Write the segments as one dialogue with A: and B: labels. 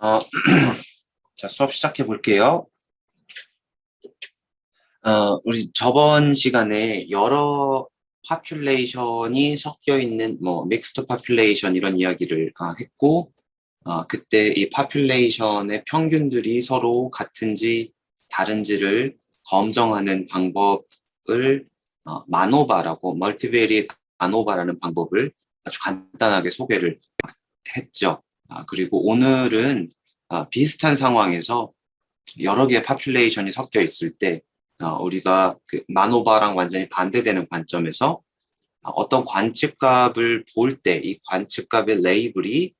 A: 어, 자, 수업 시작해 볼게요. 우리 저번 시간에 여러 파퓰레이션이 섞여 있는 믹스드 파퓰레이션 이런 이야기를 했고, 그때 이 파퓰레이션의 평균들이 서로 같은지 다른지를 검정하는 방법을 마노바라고 멀티베리에이트 아노바라는 방법을 아주 간단하게 소개를 했죠. 그리고 오늘은 비슷한 상황에서 여러 개의 파퓰레이션이 섞여 있을 때 우리가 그 마노바랑 완전히 반대되는 관점에서 어떤 관측값을 볼 때 이 관측값의 레이블이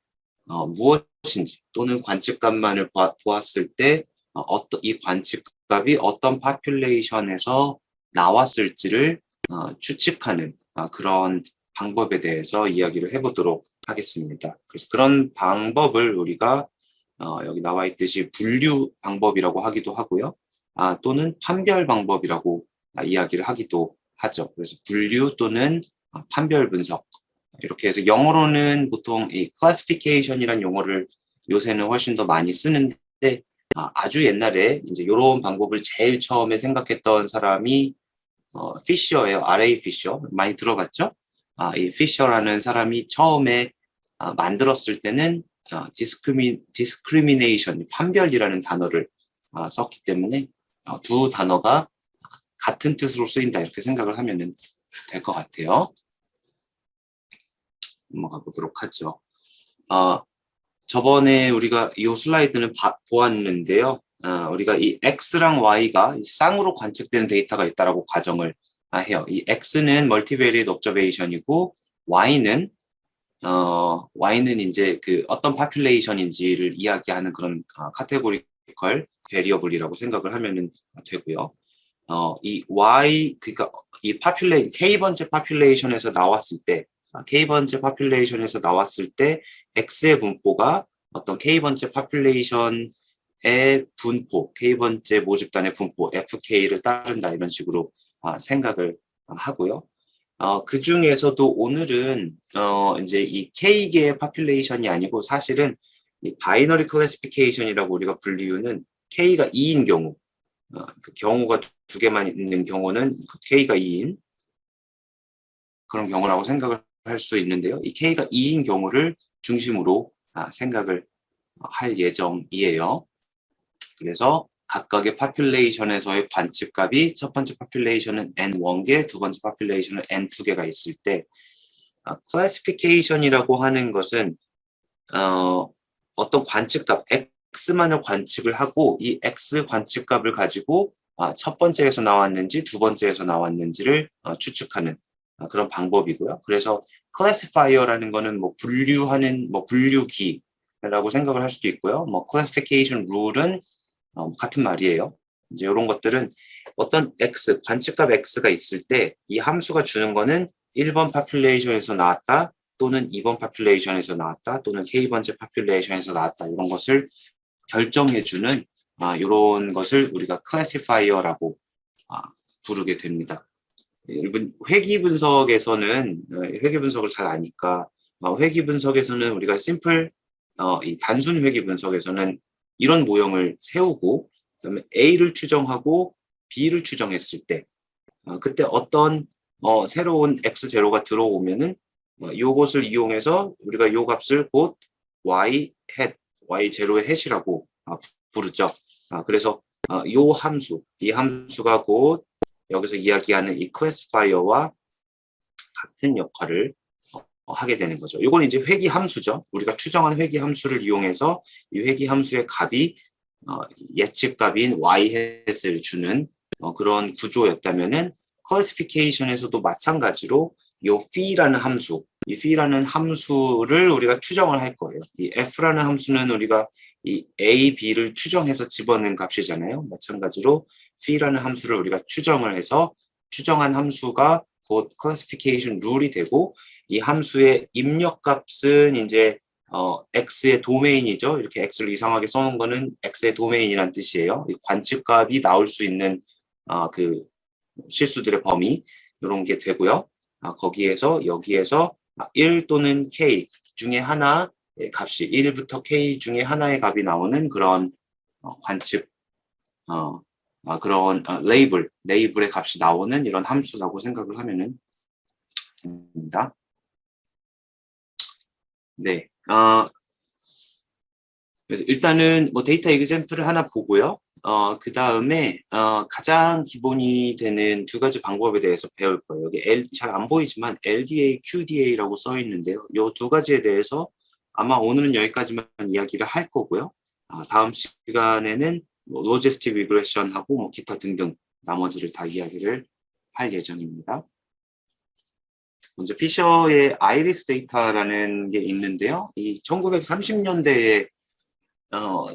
A: 무엇인지 또는 관측값만을 보았을 때 어떤 이 관측값이 어떤 파퓰레이션에서 나왔을지를 추측하는 그런 방법에 대해서 이야기를 해보도록 하겠습니다. 그래서 그런 방법을 우리가 여기 나와 있듯이 분류 방법이라고 하기도 하고요. 또는 판별 방법이라고 이야기를 하기도 하죠. 그래서 분류 또는 판별 분석. 이렇게 해서 영어로는 보통 이 classification이라는 용어를 요새는 훨씬 더 많이 쓰는데 아주 옛날에 이제 이런 방법을 제일 처음에 생각했던 사람이 피셔예요. R.A. 피셔. 많이 들어봤죠? 이 피셔라는 사람이 처음에 만들었을 때는 discrimination, 판별이라는 단어를 썼기 때문에 두 단어가 같은 뜻으로 쓰인다 이렇게 생각을 하면 될 것 같아요. 넘어가 보도록 하죠. 저번에 우리가 이 슬라이드는 보았는데요. 우리가 이 X랑 Y가 쌍으로 관측되는 데이터가 있다라고 가정을 해요. 이 X는 Multivariate Observation이고 Y는 이제 그 어떤 파퓰레이션인지를 이야기하는 그런 카테고리컬 베리어블이라고 생각을 하면 되고요. 이 Y 그러니까 이 K번째 파퓰레이션에서 나왔을 때 K번째 파퓰레이션에서 나왔을 때 X의 분포가 어떤 K번째 파퓰레이션의 분포, K번째 모집단의 분포, FK를 따른다 이런 식으로 생각을 하고요. 그 중에서도 오늘은 이제 이 K개의 파퓰레이션이 아니고 사실은 이 바이너리 클래시피케이션이라고 우리가 불리우는 K가 2인 경우, 그 경우가 두 개만 있는 경우는 그 K가 2인 그런 경우라고 생각을 할 수 있는데요. 이 K가 2인 경우를 중심으로 생각을 할 예정이에요. 그래서 각각의 파퓰레이션에서의 관측값이 첫 번째 파퓰레이션은 N1개, 두 번째 파퓰레이션은 N2개가 있을 때 클래시피케이션이라고 하는 것은 어떤 관측값 X만을 관측을 하고 이 X 관측값을 가지고 첫 번째에서 나왔는지 두 번째에서 나왔는지를 추측하는 그런 방법이고요. 그래서 클래시파이어라는 거는 뭐 분류하는 분류기라고 생각을 할 수도 있고요. 클래시피케이션 룰은 같은 말이에요. 이제 이런 것들은 어떤 X, 관측값 X가 있을 때 이 함수가 주는 거는 1번 파퓰레이션에서 나왔다 또는 2번 파퓰레이션에서 나왔다 또는 K번째 파퓰레이션에서 나왔다 이런 것을 결정해주는 이런 것을 우리가 클래시파이어라고 부르게 됩니다. 여러분 회귀 분석에서는 회귀 분석을 잘 아니까 회귀 분석에서는 우리가 이 단순 회귀 분석에서는 이런 모형을 세우고 그다음에 A를 추정하고 B를 추정했을 때 그때 어떤 새로운 X0가 들어오면은 이것을 이용해서 우리가 이 값을 곧 Y0의 햇이라고 부르죠. 그래서 이 함수가 곧 여기서 이야기하는 이 클래시파이어와 같은 역할을 하게 되는 거죠. 이건 이제 회귀 함수죠. 우리가 추정한 회귀 함수를 이용해서 이 회귀 함수의 값이 예측값인 y-햇을 주는 그런 구조였다면은 클래시피케이션에서도 마찬가지로 이 phi라는 함수, 이 phi라는 함수를 우리가 추정을 할 거예요. 이 f라는 함수는 우리가 이 a, b를 추정해서 집어넣은 값이잖아요. 마찬가지로 phi라는 함수를 우리가 추정을 해서 추정한 함수가 곧 클래시피케이션 룰이 되고 이 함수의 입력값은 이제 x의 도메인이죠. 이렇게 x를 이상하게 써놓은 거는 x의 도메인이란 뜻이에요. 이 관측값이 나올 수 있는 그 실수들의 범위 이런 게 되고요. 거기에서 여기에서 1 또는 k 중에 하나 값이 1부터 k 중에 하나의 값이 나오는 그런 관측 그런 레이블의 값이 나오는 이런 함수라고 생각을 하면은 됩니다. 네. 그래서 일단은 뭐 데이터 example을 하나 보고요. 그 다음에 가장 기본이 되는 두 가지 방법에 대해서 배울 거예요. 여기 잘 안 보이지만 LDA, QDA라고 써 있는데요. 이 두 가지에 대해서 아마 오늘은 여기까지만 이야기를 할 거고요. 다음 시간에는 뭐 로지스틱 리그레션하고 뭐 기타 등등 나머지를 다 이야기를 할 예정입니다. 먼저 피셔의 아이리스 데이터라는 게 있는데요. 이 1930년대에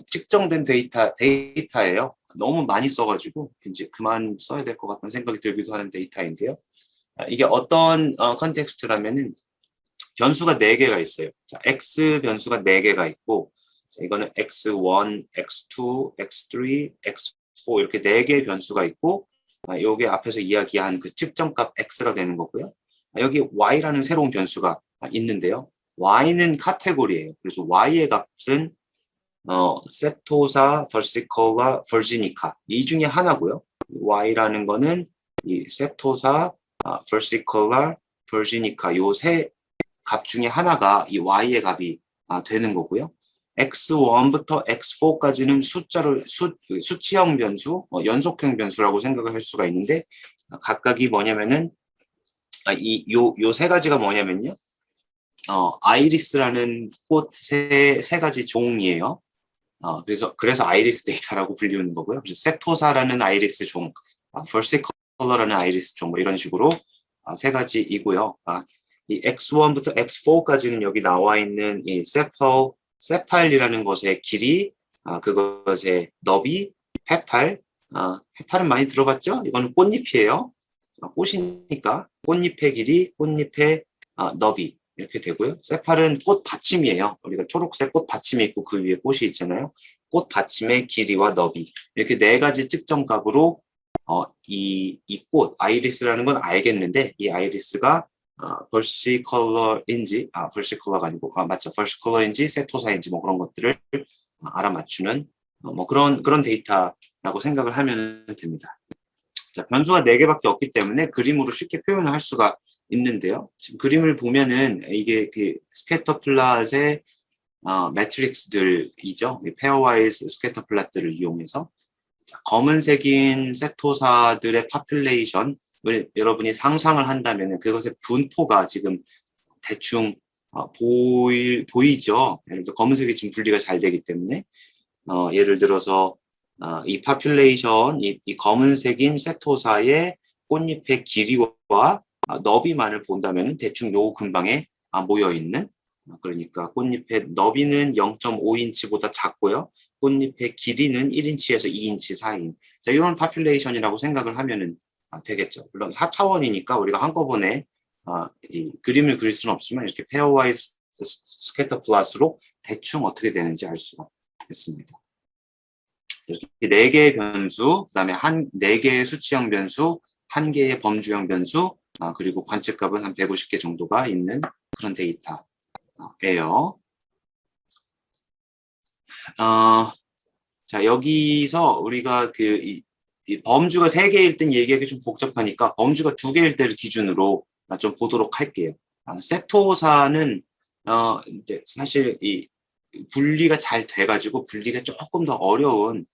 A: 측정된 데이터예요. 너무 많이 써가지고 이제 그만 써야 될 것 같다는 생각이 들기도 하는 데이터인데요. 이게 어떤 컨텍스트라면은 변수가 4개가 있어요. 자, x 변수가 4개가 있고 자, 이거는 x1, x2, x3, x4 이렇게 4개의 변수가 있고 요게 앞에서 이야기한 그 측정값 x가 되는 거고요. 여기 y라는 새로운 변수가 있는데요. y는 카테고리예요. 그래서 y의 값은 세토사, 벌시컬라, 버지니카 이 중에 하나고요. y라는 거는 이 세토사, 벌시컬라, 버지니카 요 세 값 중에 하나가 이 y의 값이 되는 거고요. x1부터 x4까지는 수치형 변수, 연속형 변수라고 생각을 할 수가 있는데 각각이 뭐냐면은 요 세 가지가 뭐냐면요. 아이리스라는 꽃 세 가지 종이에요. 그래서 아이리스 데이터라고 불리는 거고요. 그래서 세토사라는 아이리스 종, 벌시컬러라는 아이리스 종, 뭐 이런 식으로 세 가지이고요. 이 X1부터 X4까지는 여기 나와 있는 이 세팔이라는 것의 길이, 그것의 너비, 페탈, 페탈은 많이 들어봤죠? 이거는 꽃잎이에요. 꽃이니까 꽃잎의 길이, 꽃잎의 너비 이렇게 되고요. 세팔은 꽃 받침이에요. 우리가 초록색 꽃 받침이 있고 그 위에 꽃이 있잖아요. 꽃 받침의 길이와 너비 이렇게 4가지 측정값으로 이 꽃 아이리스라는 건 알겠는데 이 아이리스가 벌시컬러인지 벌시컬러가 아니고 맞죠. 벌시컬러인지 세토사인지 뭐 그런 것들을 알아맞추는 뭐 그런 데이터라고 생각을 하면 됩니다. 자, 변수가 4개밖에 없기 때문에 그림으로 쉽게 표현을 할 수가 있는데요. 지금 그림을 보면은 이게 그 스캐터 플랫의 매트릭스들이죠. 페어와이즈 스캐터 플랫들을 이용해서 자, 검은색인 세토사들의 파퓰레이션을 여러분이 상상을 한다면 그것의 분포가 지금 대충 보이죠. 예를 들어 검은색이 지금 분리가 잘 되기 때문에 예를 들어서 이 파퓰레이션, 이 검은색인 세토사의 꽃잎의 길이와 너비만을 본다면 대충 요 근방에 모여 있는 그러니까 꽃잎의 너비는 0.5인치보다 작고요. 꽃잎의 길이는 1인치에서 2인치 사이인 자, 이런 파퓰레이션이라고 생각을 하면 되겠죠. 물론 4차원이니까 우리가 한꺼번에 이 그림을 그릴 수는 없지만 이렇게 페어와이즈 스캐터 플랫으로 대충 어떻게 되는지 알 수가 있습니다. 이렇게 4개의 변수, 그 다음에 4개의 수치형 변수, 1개의 범주형 변수, 그리고 관측값은 한 150개 정도가 있는 그런 데이터예요. 자, 여기서 우리가 이 범주가 3개일 땐 얘기하기 좀 복잡하니까 범주가 2개일 때를 기준으로 좀 보도록 할게요. 세토사는 이제 사실 이 분리가 잘 돼가지고 분리가 조금 더 어려운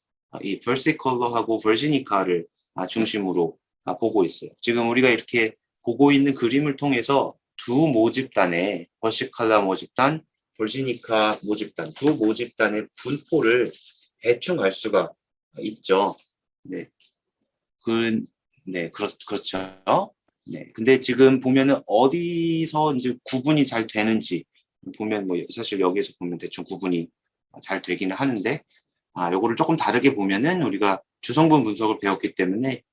A: 이 벌시컬러하고 버지니카를 중심으로 보고 있어요. 지금 우리가 이렇게 보고 있는 그림을 통해서 두 모집단의 벌시컬러 모집단, 버지니카 모집단, 두 모집단의 분포를 대충 알 수가 있죠. 네, 그렇죠. 네, 근데 지금 보면은 어디서 이제 구분이 잘 되는지 보면 뭐 사실 여기에서 보면 대충 구분이 잘 되기는 하는데 요거를 조금 다르게 보면은 우리가 주성분 분석을 배웠기 때문에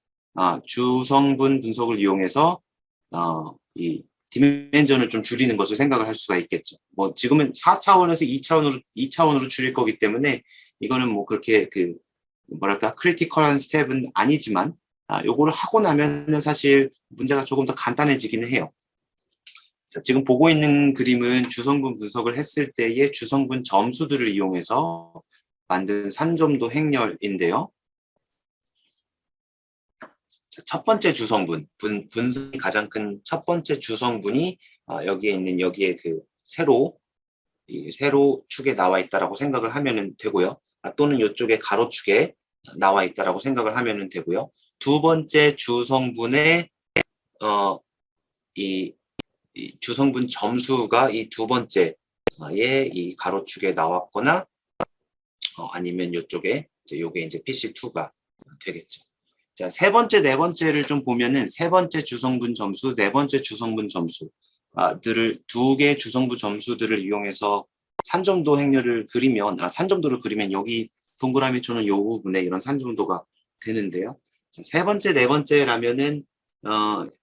A: 주성분 분석을 이용해서 이 디멘전을 좀 줄이는 것을 생각을 할 수가 있겠죠. 뭐 지금은 4차원에서 2차원으로 줄일 거기 때문에 이거는 뭐 그렇게 뭐랄까 크리티컬한 스텝은 아니지만 요거를 하고 나면은 사실 문제가 조금 더 간단해지기는 해요. 자, 지금 보고 있는 그림은 주성분 분석을 했을 때의 주성분 점수들을 이용해서 만든 산점도 행렬인데요. 자, 첫 번째 주성분, 분석이 가장 큰 첫 번째 주성분이 여기에 있는 여기에 그 이 세로 축에 나와 있다라고 생각을 하면 되고요. 또는 이쪽에 가로축에 나와 있다라고 생각을 하면 되고요. 두 번째 주성분의 이 주성분 점수가 이 두 번째의 이 가로축에 나왔거나 아니면 이쪽에 요게 이제 PC2가 되겠죠. 자, 세 번째, 네 번째를 좀 보면은 세 번째 주성분 점수, 네 번째 주성분 점수 들을 두 개의 주성분 점수들을 이용해서 산점도 행렬을 그리면 산점도를 그리면 여기 동그라미초는 이 부분에 이런 산점도가 되는데요. 자, 세 번째, 네 번째라면은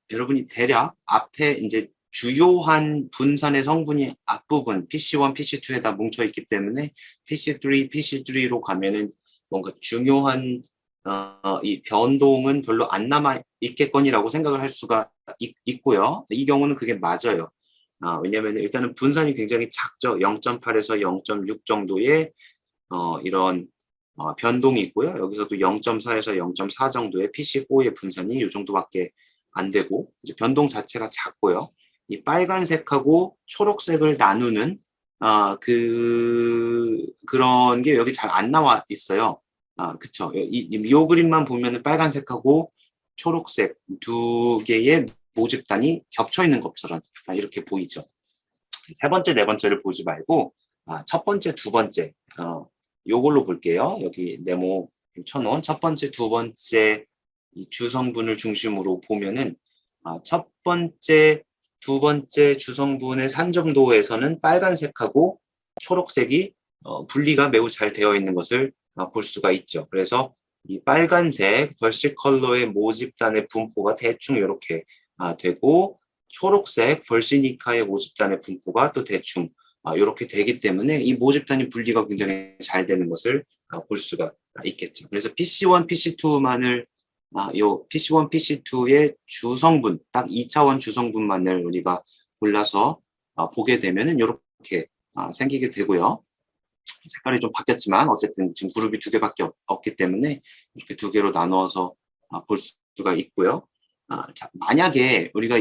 A: 여러분이 대략 앞에 이제 주요한 분산의 성분이 앞부분 PC1, PC2에다 뭉쳐 있기 때문에 PC3, PC3로 가면은 뭔가 중요한 이 변동은 별로 안 남아 있겠거니라고 생각을 할 수가 있고요. 이 경우는 그게 맞아요. 왜냐하면 일단은 분산이 굉장히 작죠. 0.8에서 0.6 정도의 이런 변동이 있고요. 여기서도 0.4에서 0.4 정도의 PC4의 분산이 이 정도밖에 안 되고 이제 변동 자체가 작고요. 이 빨간색하고 초록색을 나누는 그런 게 여기 잘 안 나와 있어요. 그쵸. 이 그림만 보면은 빨간색하고 초록색 두 개의 모집단이 겹쳐 있는 것처럼 이렇게 보이죠. 세 번째, 네 번째를 보지 말고 첫 번째, 두 번째 요걸로 볼게요. 여기 네모 쳐놓은 첫 번째, 두 번째 이 주성분을 중심으로 보면은 첫 번째, 두 번째 주성분의 산점도에서는 빨간색하고 초록색이 분리가 매우 잘 되어 있는 것을 볼 수가 있죠. 그래서 이 빨간색 벌식 컬러의 모집단의 분포가 대충 이렇게 되고 초록색 벌시니카의 모집단의 분포가 또 대충 이렇게 되기 때문에 이 모집단이 분리가 굉장히 잘 되는 것을 볼 수가 있겠죠. 그래서 PC1, PC2만을 요 PC1, PC2의 주성분, 딱 2차원 주성분만을 우리가 골라서 보게 되면은 이렇게 생기게 되고요. 색깔이 좀 바뀌었지만 어쨌든 지금 그룹이 두 개밖에 없기 때문에 이렇게 두 개로 나누어서 볼 수가 있고요. 자, 만약에 우리가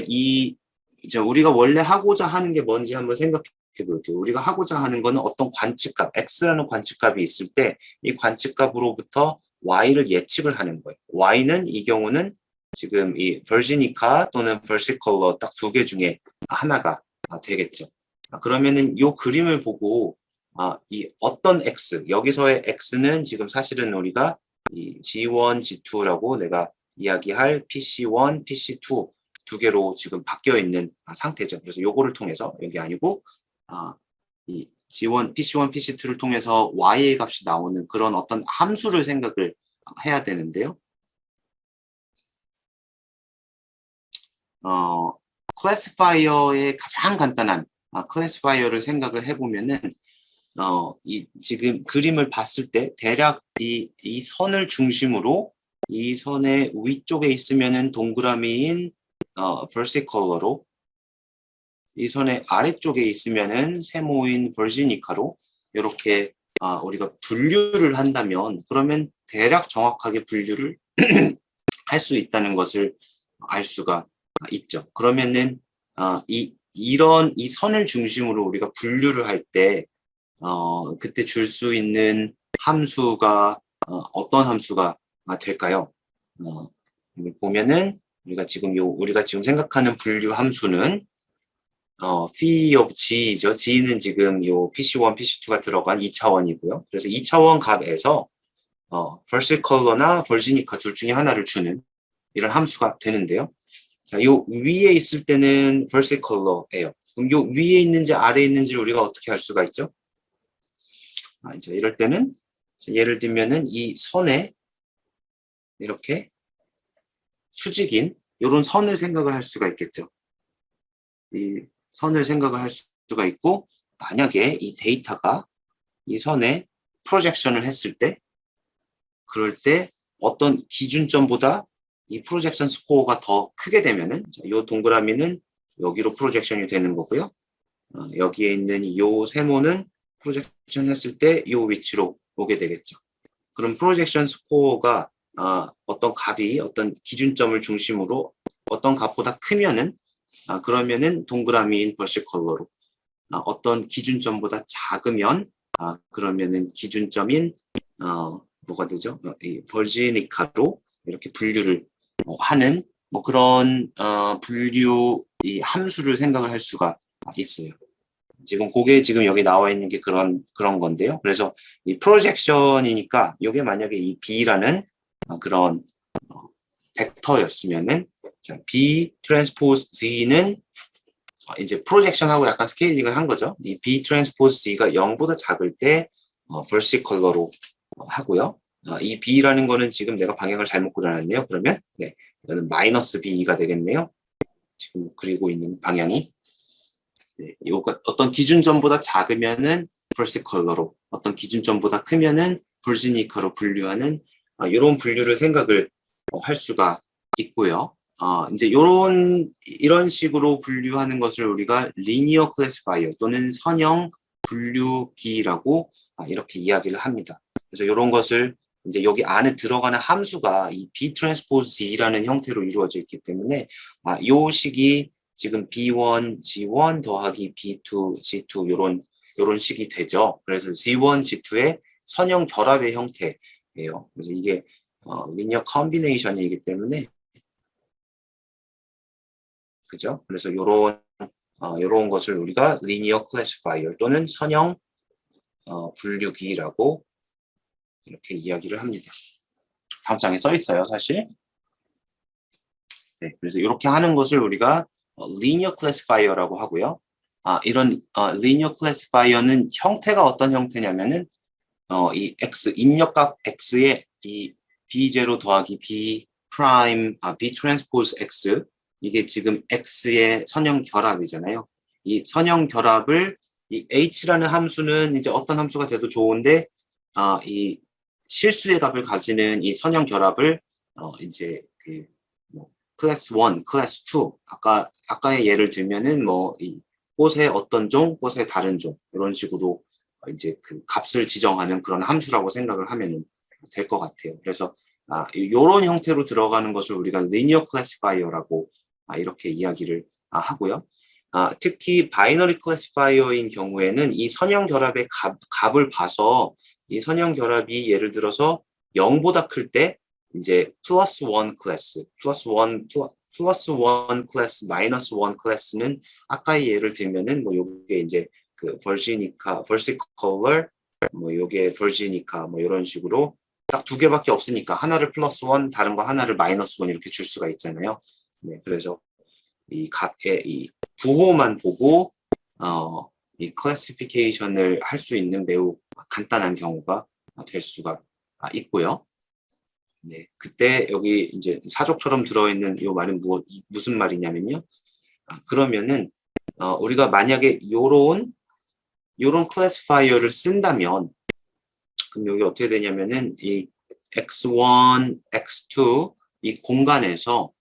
A: 우리가 원래 하고자 하는 게 뭔지 한번 생각해 볼게요. 우리가 하고자 하는 거는 어떤 관측값, x라는 관측값이 있을 때 이 관측값으로부터 y를 예측을 하는 거예요. y는 이 경우는 지금 이 버지니카 또는 버시컬러 딱 두 개 중에 하나가 되겠죠. 그러면은 이 그림을 보고 이 어떤 x, 여기서의 x는 지금 사실은 우리가 이 G1, G2라고 내가 이야기할 PC1, PC2 두 개로 지금 바뀌어 있는 상태죠. 그래서 요거를 통해서 여기 아니고 이 G1, PC1, PC2를 통해서 Y의 값이 나오는 그런 어떤 함수를 생각을 해야 되는데요. 클래시파이어의 가장 간단한 클래시파이어를 생각을 해보면은 이 지금 그림을 봤을 때 대략 이 선을 중심으로 이 선의 위쪽에 있으면은 동그라미인 vertical로 이 선의 아래쪽에 있으면은 세모인 버지니카로 이렇게 우리가 분류를 한다면 그러면 대략 정확하게 분류를 할 수 있다는 것을 알 수가 있죠. 그러면은 이런 이 선을 중심으로 우리가 분류를 할 때 그때 줄 수 있는 함수가 어떤 함수가 될까요? 보면은 우리가 지금 생각하는 분류 함수는 phi of g죠. g는 지금 요 PC1, PC2가 들어간 2차원이고요. 그래서 2차원 값에서 vertical나 verginica 둘 중에 하나를 주는 이런 함수가 되는데요. 자, 요 위에 있을 때는 vertical예요. 그럼 요 위에 있는지 아래에 있는지를 우리가 어떻게 알 수가 있죠? 이제 이럴 때는 예를 들면은 이 선에 이렇게 수직인 이런 선을 생각을 할 수가 있겠죠. 이 선을 생각을 할 수가 있고 만약에 이 데이터가 이 선에 프로젝션을 했을 때 그럴 때 어떤 기준점보다 이 프로젝션 스코어가 더 크게 되면은 이 동그라미는 여기로 프로젝션이 되는 거고요. 여기에 있는 이 세모는 프로젝션 했을 때 이 위치로 오게 되겠죠. 그럼 프로젝션 스코어가 어떤 값이 어떤 기준점을 중심으로 어떤 값보다 크면은 그러면은 동그라미인 벌식 컬러로 어떤 기준점보다 작으면 그러면은 기준점인 뭐가 되죠? 이 벌지니카로 이렇게 분류를 하는 뭐 그런 분류 이 함수를 생각을 할 수가 있어요. 지금 그게 지금 여기 나와 있는 게 그런 건데요. 그래서 이 프로젝션이니까 이게 만약에 이 B라는 그런 벡터였으면은 자, B 트랜스포즈 Z는 이제 프로젝션하고 약간 스케일링을 한 거죠. 이 B 트랜스포즈 Z가 0보다 작을 때 벌식 컬러로 하고요. 이 B라는 거는 지금 내가 방향을 잘못 그려놨네요. 그러면 네, 이거는 마이너스 B가 되겠네요. 지금 그리고 있는 방향이 네, 요거 어떤 기준점보다 작으면은 벌식 컬러로 어떤 기준점보다 크면은 벌지니카로 분류하는 이런 분류를 생각을 할 수가 있고요. 이제 이런 식으로 분류하는 것을 우리가 리니어 클래시파이어 또는 선형 분류기라고 이렇게 이야기를 합니다. 그래서 이런 것을 이제 여기 안에 들어가는 함수가 이 B 트랜스포즈 Z라는 형태로 이루어져 있기 때문에 요 식이 지금 B1, G1 더하기 B2, G2 요런 식이 되죠. 그래서 G1, G2의 선형 결합의 형태예요. 그래서 이게 리니어 컨비네이션이기 때문에 그죠? 그래서 요런 것을 우리가 리니어 클래시파이어 또는 선형 분류기라고 이렇게 이야기를 합니다. 다음 장에 써 있어요, 사실. 네, 그래서 이렇게 하는 것을 우리가 리니어 클래시파이어라고 하고요. 이런 리니어 클래시파이어는 형태가 어떤 형태냐면은 이 x 입력값 x에 이 b0 더하기 b 프라임 b 트랜스포즈 x 이게 지금 x의 선형 결합이잖아요. 이 선형 결합을 이 h라는 함수는 이제 어떤 함수가 돼도 좋은데 이 실수의 값을 가지는 이 선형 결합을 이제 그 뭐, 클래스 1, 클래스 2 아까의 예를 들면은 뭐 이 꽃의 어떤 종, 꽃의 다른 종 이런 식으로 이제 그 값을 지정하는 그런 함수라고 생각을 하면 될 것 같아요. 그래서 이런 형태로 들어가는 것을 우리가 리니어 클래시파이어라고 이렇게 이야기를 하고요. 특히 바이너리 클래시파이어인 경우에는 이 선형 결합의 값을 봐서 이 선형 결합이 예를 들어서 0보다 클 때 이제 플러스 1 클래스, 플러스 1 클래스, 마이너스 1 클래스는 아까의 예를 들면은 뭐 요게 이제 그 벌지니카, 벌시컬러 뭐 요게 벌지니카 뭐 이런 식으로 딱 두 개밖에 없으니까 하나를 플러스 1, 다른 거 하나를 마이너스 1 이렇게 줄 수가 있잖아요. 네, 그래서 이 값의 이 부호만 보고 이 클래시피케이션을 할 수 있는 매우 간단한 경우가 될 수가 있고요. 네, 그때 여기 이제 사족처럼 들어있는 이 말은 무슨 말이냐면요. 그러면은 우리가 만약에 요런 클래시파이어를 쓴다면 그럼 여기 어떻게 되냐면은 이 x1, x2 이 공간에서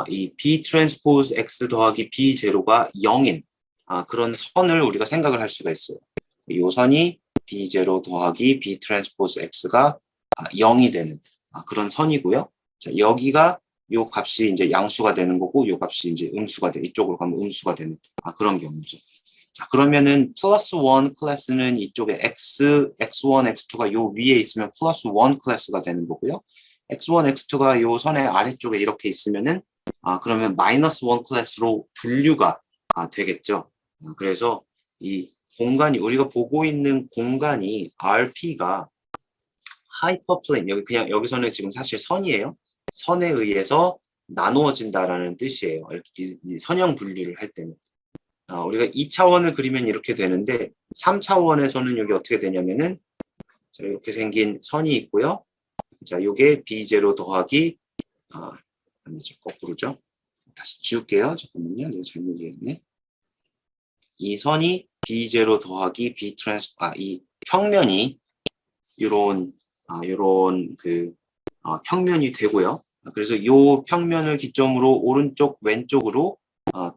A: 이 b 트랜스포즈 x 더하기 b 제로가 0인 그런 선을 우리가 생각을 할 수가 있어요. 이 선이 b 제로 더하기 b 트랜스포즈 x가 0이 되는 그런 선이고요. 자, 여기가 요 값이 이제 양수가 되는 거고 요 값이 이제 음수가 돼 이쪽으로 가면 음수가 되는 그런 경우죠. 자, 그러면은 플러스 1 클래스는 이쪽에 x, x1, x2가 요 위에 있으면 플러스 1 클래스가 되는 거고요. x1, x2가 요 선의 아래쪽에 이렇게 있으면은 그러면 마이너스 1 클래스로 분류가 되겠죠. 그래서 이 공간이 우리가 보고 있는 공간이 RP가 하이퍼플레인 여기서는 지금 사실 선이에요. 선에 의해서 나누어진다라는 뜻이에요. 이 선형 분류를 할 때는. 우리가 2차원을 그리면 이렇게 되는데 3차원에서는 여기 어떻게 되냐면은 자, 이렇게 생긴 선이 있고요. 자, 요게 B0 더하기 아니죠. 거꾸로죠. 다시 지울게요. 잠깐만요. 내가 잘못 이해했네. 이 선이 B0 더하기 B 트랜스 이 평면이 요런 그 평면이 되고요. 그래서 요 평면을 기점으로 오른쪽 왼쪽으로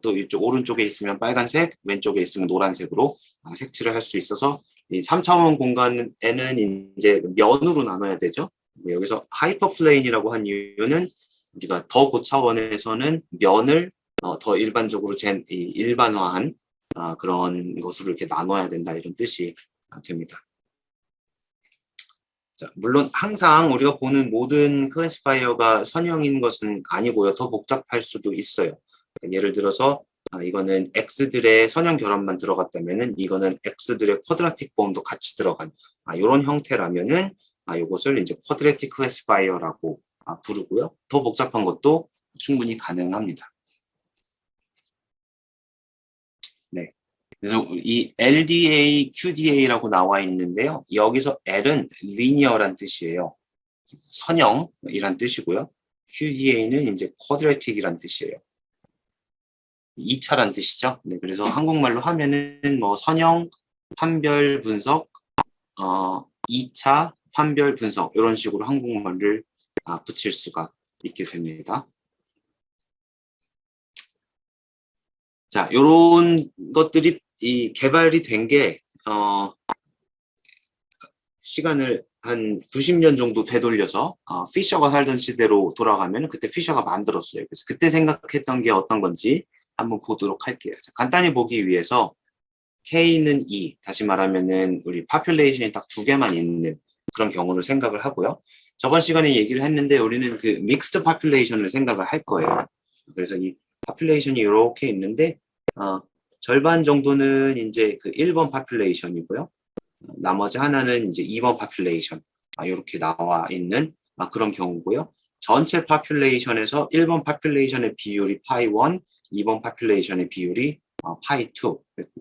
A: 또 이쪽 오른쪽에 있으면 빨간색, 왼쪽에 있으면 노란색으로 색칠을 할 수 있어서 이 3차원 공간에는 이제 면으로 나눠야 되죠. 여기서 하이퍼플레인이라고 한 이유는 우리가 더 고차원에서는 면을 더 일반적으로 일반화한 그런 것으로 이렇게 나눠야 된다 이런 뜻이 됩니다. 자, 물론 항상 우리가 보는 모든 클래시파이어가 선형인 것은 아니고요. 더 복잡할 수도 있어요. 그러니까 예를 들어서 이거는 X들의 선형 결합만 들어갔다면은 이거는 X들의 쿼드라틱 폼도 같이 들어간 이런 형태라면은 이것을 이제 쿼드라틱 클래시파이어라고 부르고요. 더 복잡한 것도 충분히 가능합니다. 네. 그래서 이 LDA, QDA라고 나와 있는데요. 여기서 L은 linear란 뜻이에요. 선형이란 뜻이고요. QDA는 이제 quadratic이란 뜻이에요. 2차란 뜻이죠. 네, 그래서 한국말로 하면은 뭐 선형, 판별 분석, 2차 판별 분석 이런 식으로 한국말을 붙일 수가 있게 됩니다. 자, 요런 것들이 개발이 된 게 시간을 한 90년 정도 되돌려서 피셔가 살던 시대로 돌아가면 그때 피셔가 만들었어요. 그래서 그때 생각했던 게 어떤 건지 한번 보도록 할게요. 간단히 보기 위해서 K는 2, 다시 말하면은 우리 파퓰레이션이 딱 2개만 있는 그런 경우를 생각을 하고요. 저번 시간에 얘기를 했는데 우리는 그 믹스드 파퓰레이션을 생각을 할 거예요. 그래서 이 파퓰레이션이 이렇게 있는데 절반 정도는 이제 그 1번 파퓰레이션이고요. 나머지 하나는 이제 2번 파퓰레이션 이렇게 나와 있는 그런 경우고요. 전체 파퓰레이션에서 1번 파퓰레이션의 비율이 파이 1, 2번 파퓰레이션의 비율이 파이 2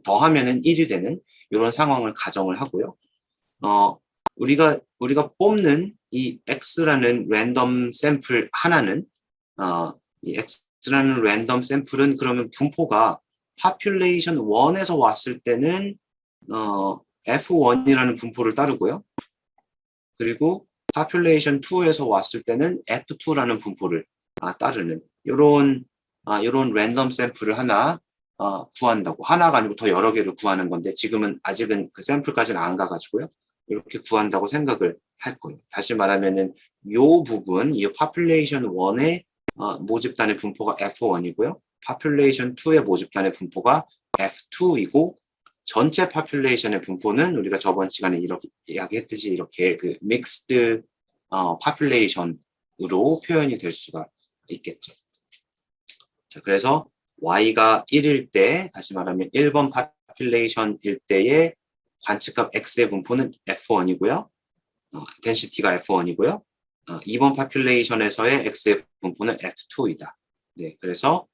A: 더하면은 1이 되는 이런 상황을 가정을 하고요. 우리가 뽑는 이 X라는 랜덤 샘플 하나는 이 X라는 랜덤 샘플은 그러면 분포가 파퓰레이션 1에서 왔을 때는 F1이라는 분포를 따르고요. 그리고 파퓰레이션 2에서 왔을 때는 F2라는 분포를 따르는 이런 랜덤 샘플을 하나 구한다고. 하나가 아니고 더 여러 개를 구하는 건데 지금은 아직은 그 샘플까지는 안 가가지고요. 이렇게 구한다고 생각을 할 거예요. 다시 말하면은 이 부분, 이 파퓰레이션 1의 모집단의 분포가 F1이고요. 파퓰레이션 2의 모집단의 분포가 F2이고 전체 파퓰레이션의 분포는 우리가 저번 시간에 이렇게 이야기했듯이 이렇게 그 믹스드 파퓰레이션으로 표현이 될 수가 있겠죠. 자, 그래서 Y가 1일 때, 다시 말하면 1번 파퓰레이션일 때의 관측값 X의 분포는 F1이고요. 덴시티가 F1이고요. 2번 파퓰레이션에서의 X의 분포는 F2이다. 네, 그래서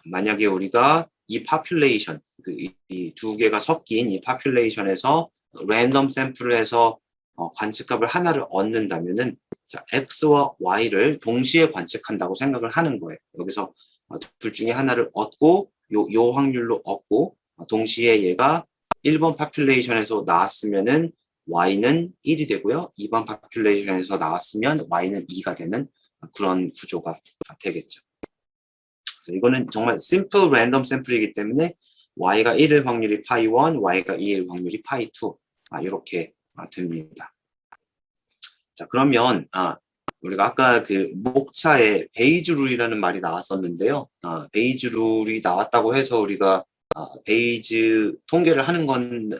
A: 만약에 우리가 이 파퓰레이션, 이 두 개가 섞인 이 파퓰레이션에서 랜덤 샘플을 해서 관측값을 하나를 얻는다면은 자, X와 Y를 동시에 관측한다고 생각을 하는 거예요. 여기서 둘 중에 하나를 얻고 요 확률로 얻고 동시에 얘가 1번 파퓰레이션에서 나왔으면은 Y는 1이 되고요. 2번 파퓰레이션에서 나왔으면 Y는 2가 되는 그런 구조가 되겠죠. 이거는 정말 심플 랜덤 샘플이기 때문에 Y가 1일 확률이 파이 1, Y가 2일 확률이 파이 2 이렇게 됩니다. 자, 그러면 우리가 아까 그 목차에 베이즈 룰이라는 말이 나왔었는데요. 베이즈 룰이 나왔다고 해서 우리가 베이즈 통계를 하는 건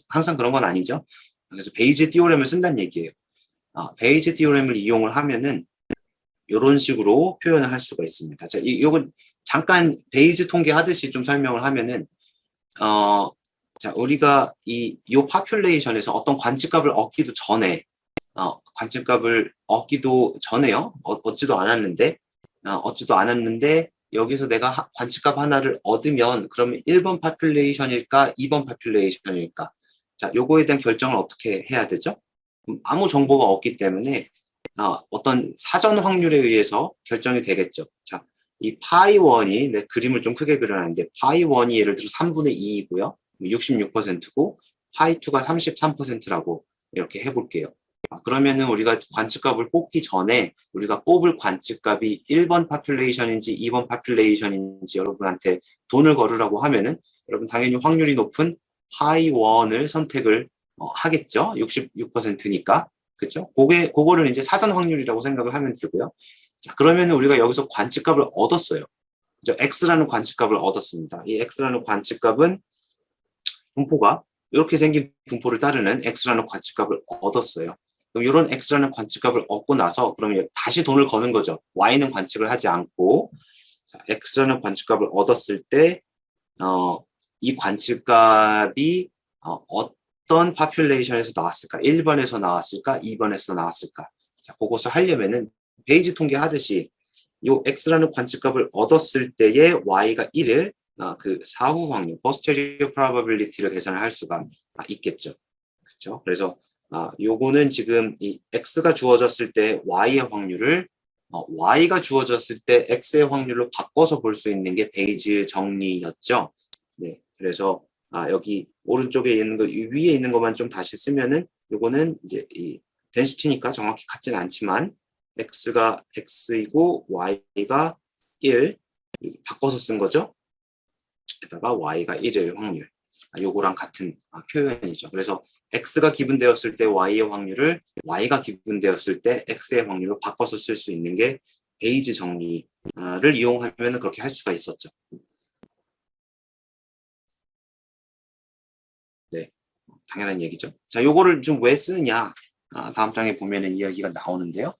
A: 항상 그런 건 아니죠. 그래서 베이즈 띠오렘을 쓴다는 얘기예요. 베이즈 띠오렘을 이용을 하면은 이런 식으로 표현을 할 수가 있습니다. 자, 이건 잠깐 베이즈 통계 하듯이 좀 설명을 하면은 자, 우리가 이 파퓰레이션에서 어떤 관측값을 얻기도 전에 관측값을 얻기도 전에요. 얻지도 않았는데 여기서 내가 관측값 하나를 얻으면 그러면 1번 파퓰레이션일까 2번 파퓰레이션일까 자, 요거에 대한 결정을 어떻게 해야 되죠? 아무 정보가 없기 때문에 어떤 사전 확률에 의해서 결정이 되겠죠. 자, 이 파이 1이 내 그림을 좀 크게 그려놨는데 파이 1이 예를 들어 3분의 2이고요. 66%고 파이 2가 33%라고 이렇게 해볼게요. 그러면은 우리가 관측값을 뽑기 전에 우리가 뽑을 관측값이 1번 파퓰레이션인지 2번 파퓰레이션인지 여러분한테 돈을 걸으라고 하면은 여러분 당연히 확률이 높은 파이 1을 선택을 하겠죠. 66%니까. 그렇죠? 그거를 이제 사전 확률이라고 생각을 하면 되고요. 자, 그러면은 우리가 여기서 관측값을 얻었어요. 그죠? X라는 관측값을 얻었습니다. 이 X라는 관측값은 분포가 이렇게 생긴 분포를 따르는 X라는 관측값을 얻었어요. 그럼 이런 X라는 관측값을 얻고 나서 그러면 다시 돈을 거는 거죠. Y는 관측을 하지 않고 자, X라는 관측값을 얻었을 때 이 관측값이 어떤 파퓰레이션에서 나왔을까? 1번에서 나왔을까? 2번에서 나왔을까? 자, 그것을 하려면은 베이지 통계하듯이 이 X라는 관측값을 얻었을 때의 Y가 1을 그 사후 확률, posterior probability를 계산을 할 수가 있겠죠. 그렇죠? 그래서 요거는 지금 이 X가 주어졌을 때 Y의 확률을 Y가 주어졌을 때 X의 확률로 바꿔서 볼 수 있는 게 베이지 정리였죠. 네, 그래서 여기 오른쪽에 있는 거, 위에 있는 것만 좀 다시 쓰면은 요거는 이제 이 덴시티니까 정확히 같지는 않지만 X가 X이고 Y가 1 바꿔서 쓴 거죠. 게다가 Y가 1일 확률. 요거랑 같은 표현이죠. 그래서 X가 기분되었을 때 Y의 확률을 Y가 기분되었을 때 X의 확률로 바꿔서 쓸 수 있는 게 베이지 정리를 이용하면 그렇게 할 수가 있었죠. 네, 당연한 얘기죠. 자, 요거를 좀 왜 쓰느냐. 다음 장에 보면은 이야기가 나오는데요.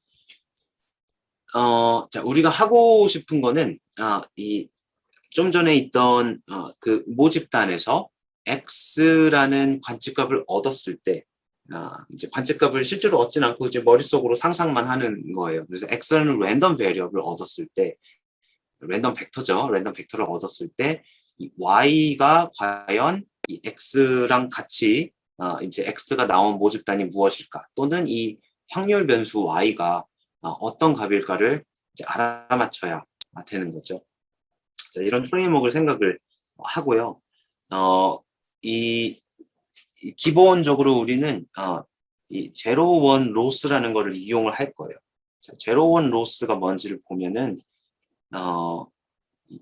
A: 자, 우리가 하고 싶은 거는 좀 전에 있던 그 모집단에서 X라는 관측값을 얻었을 때 이제 관측값을 실제로 얻진 않고 이제 머릿속으로 상상만 하는 거예요. 그래서 X라는 랜덤 베리어블을 얻었을 때 랜덤 벡터죠. 랜덤 벡터를 얻었을 때 이 Y가 과연 이 X랑 같이 이제 X가 나온 모집단이 무엇일까? 또는 이 확률 변수 Y가 어떤 값일까를 이제 알아맞혀야 되는 거죠. 자, 이런 프레임워크를 생각을 하고요. 이 기본적으로 우리는 이 제로 원 로스라는 거를 이용을 할 거예요. 자, 제로 원 로스가 뭔지를 보면은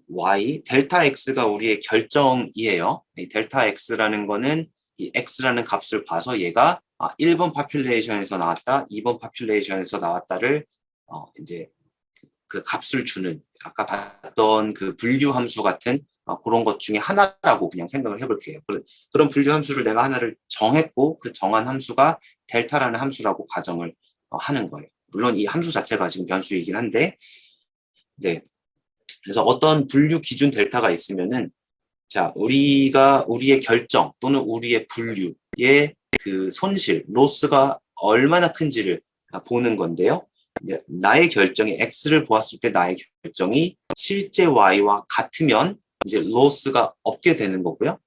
A: y 델타 x가 우리의 결정이에요. 이 델타 x라는 거는 이 x라는 값을 봐서 얘가 1번 파퓰레이션에서 나왔다, 2번 파퓰레이션에서 나왔다를 이제 그 값을 주는 아까 봤던 그 분류 함수 같은 그런 것 중에 하나라고 그냥 생각을 해볼게요. 그런 분류 함수를 내가 하나를 정했고 그 정한 함수가 델타라는 함수라고 가정을 하는 거예요. 물론 이 함수 자체가 지금 변수이긴 한데, 네. 그래서 어떤 분류 기준 델타가 있으면은 자, 우리의 결정 또는 우리의 분류의 그 손실, 로스가 얼마나 큰지를 보는 건데요. 나의 결정이 X를 보았을 때 나의 결정이 실제 Y와 같으면 이제 로스가 없게 되는 거고요.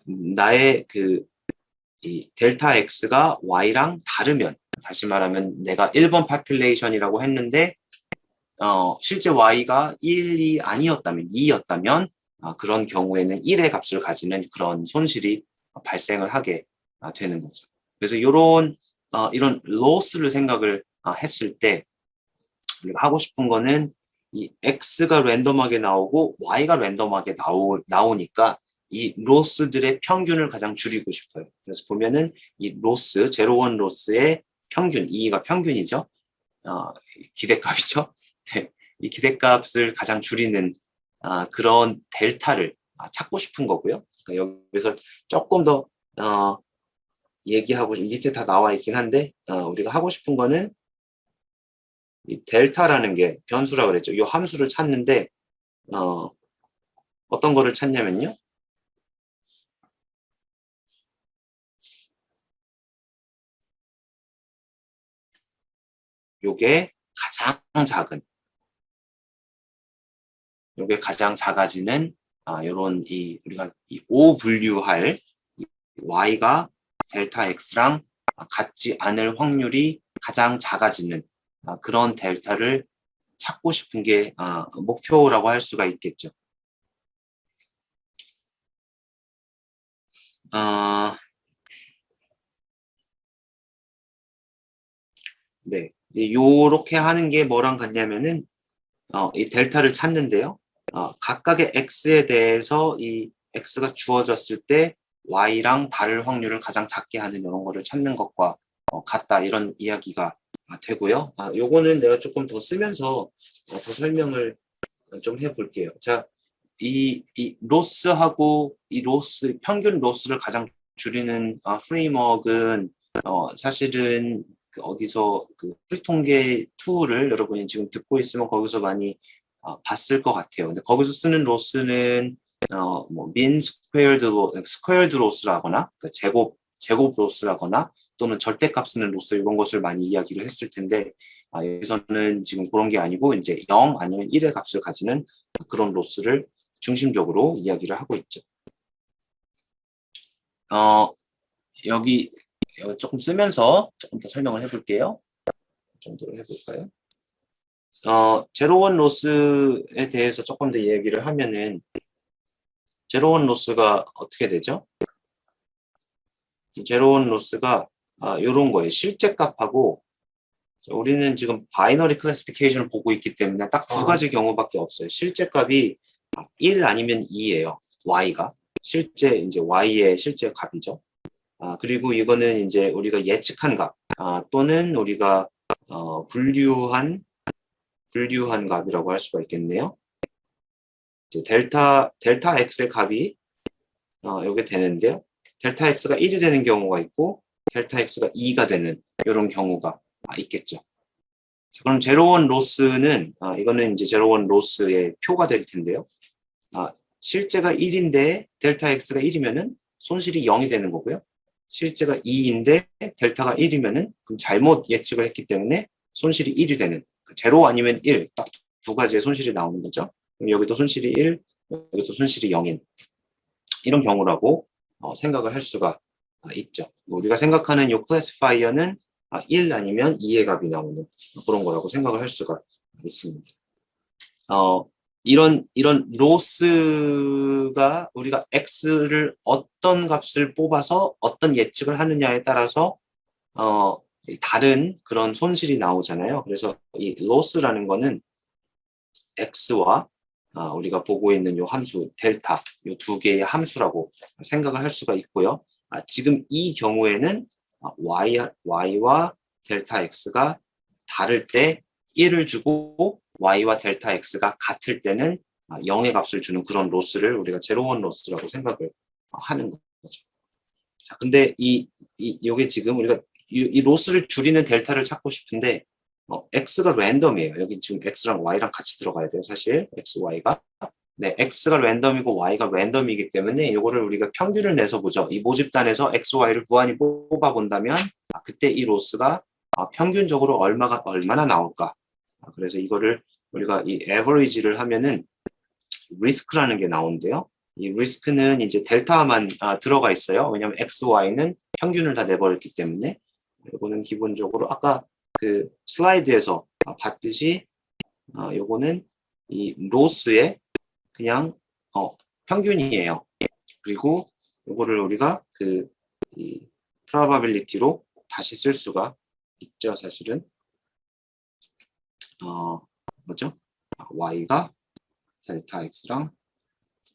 A: 나의 이 델타 X가 Y랑 다르면 다시 말하면 내가 1번 파퓰레이션이라고 했는데 실제 Y가 1이 아니었다면 2였다면 그런 경우에는 1의 값을 가지는 그런 손실이 발생을 하게 되는 거죠. 그래서 이런 로스를 생각을 했을 때 우리가 하고 싶은 거는 이 X가 랜덤하게 나오고 Y가 랜덤하게 나오니까 이 로스들의 평균을 가장 줄이고 싶어요. 그래서 보면은 이 로스, 제로원 로스의 평균, 2가 평균이죠. 기대값이죠. 네, 이 기대값을 가장 줄이는 그런 델타를 찾고 싶은 거고요. 그러니까 여기서 조금 더 얘기하고 밑에 다 나와 있긴 한데 우리가 하고 싶은 거는 이 델타라는 게 변수라 그랬죠. 이 함수를 찾는데 어떤 거를 찾냐면요. 요게 가장 작은 요게 가장 작아지는 요런 우리가 이 O 분류할 Y가 델타 X랑 같지 않을 확률이 가장 작아지는 그런 델타를 찾고 싶은 게 목표라고 할 수가 있겠죠. 네. 요렇게 하는 게 뭐랑 같냐면은, 이 델타를 찾는데요. 각각의 x에 대해서 이 x가 주어졌을 때 y랑 다를 확률을 가장 작게 하는 이런 거를 찾는 것과 같다. 이런 이야기가 되고요. 요거는 내가 조금 더 쓰면서 더 설명을 좀 해볼게요. 자, 이 로스하고 이 로스, 평균 로스를 가장 줄이는 프레임워크는 사실은 그 어디서 그 통계 툴을 여러분이 지금 듣고 있으면 거기서 많이 봤을 것 같아요. 근데 거기서 쓰는 로스는 뭐 스퀘어드 로스라거나 그 제곱 로스라거나 또는 절대값 쓰는 로스 이런 것을 많이 이야기를 했을 텐데 여기서는 지금 그런 게 아니고 이제 0 아니면 1의 값을 가지는 그런 로스를 중심적으로 이야기를 하고 있죠. 여기 조금 쓰면서 조금 더 설명을 해볼게요. 이 정도로 해볼까요? 제로원 로스에 대해서 조금 더 이야기를 하면은 제로원 로스가 어떻게 되죠? 제로원 로스가 이런 거예요. 실제 값하고 우리는 지금 바이너리 클래시피케이션을 보고 있기 때문에 딱 두 가지 경우밖에 없어요. 실제 값이 1 아니면 2예요. y가 실제 이제 y의 실제 값이죠. 그리고 이거는 이제 우리가 예측한 값 또는 우리가 분류한 값이라고 할 수가 있겠네요. 이제 델타 x의 값이 이게 되는데요. 델타 x가 1이 되는 경우가 있고 델타 x가 2가 되는 이런 경우가 있겠죠. 자, 그럼 제로원 로스는 이거는 이제 제로원 로스의 표가 될 텐데요. 실제가 1인데 델타 x가 1이면은 손실이 0이 되는 거고요. 실제가 2인데 델타가 1이면은 그럼 잘못 예측을 했기 때문에 손실이 1이 되는 제로 아니면 1, 딱 두 가지의 손실이 나오는 거죠. 그럼 여기도 손실이 1, 여기도 손실이 0인 이런 경우라고 생각을 할 수가 있죠. 우리가 생각하는 이 클래시파이어는 1 아니면 2의 값이 나오는 그런 거라고 생각을 할 수가 있습니다. 이런 로스가 우리가 x를 어떤 값을 뽑아서 어떤 예측을 하느냐에 따라서 다른 그런 손실이 나오잖아요. 그래서 이 로스라는 거는 x와 우리가 보고 있는 요 함수 델타 요 두 개의 함수라고 생각을 할 수가 있고요. 지금 이 경우에는 y와 델타 x가 다를 때 1을 주고 y와 델타 x가 같을 때는 0의 값을 주는 그런 로스를 우리가 제로원 로스라고 생각을 하는 거죠. 자, 근데 요게 지금 우리가 이 로스를 줄이는 델타를 찾고 싶은데 x가 랜덤이에요. 여기 지금 x랑 y랑 같이 들어가야 돼요. 사실 x, y가. 네, x가 랜덤이고 y가 랜덤이기 때문에 이거를 우리가 평균을 내서 보죠. 이 모집단에서 x, y를 무한히 뽑아본다면 그때 이 로스가 평균적으로 얼마나 나올까. 그래서 이거를 우리가 이 average를 하면은 리스크라는 게 나오는데요. 이 리스크는 이제 델타만 들어가 있어요. 왜냐하면 x, y는 평균을 다 내버렸기 때문에 이거는 기본적으로 아까 그 슬라이드에서 봤듯이 요거는 이 로스의 그냥 평균이에요. 그리고 요거를 우리가 이 probability로 다시 쓸 수가 있죠. 사실은 뭐죠? y가 델타 x랑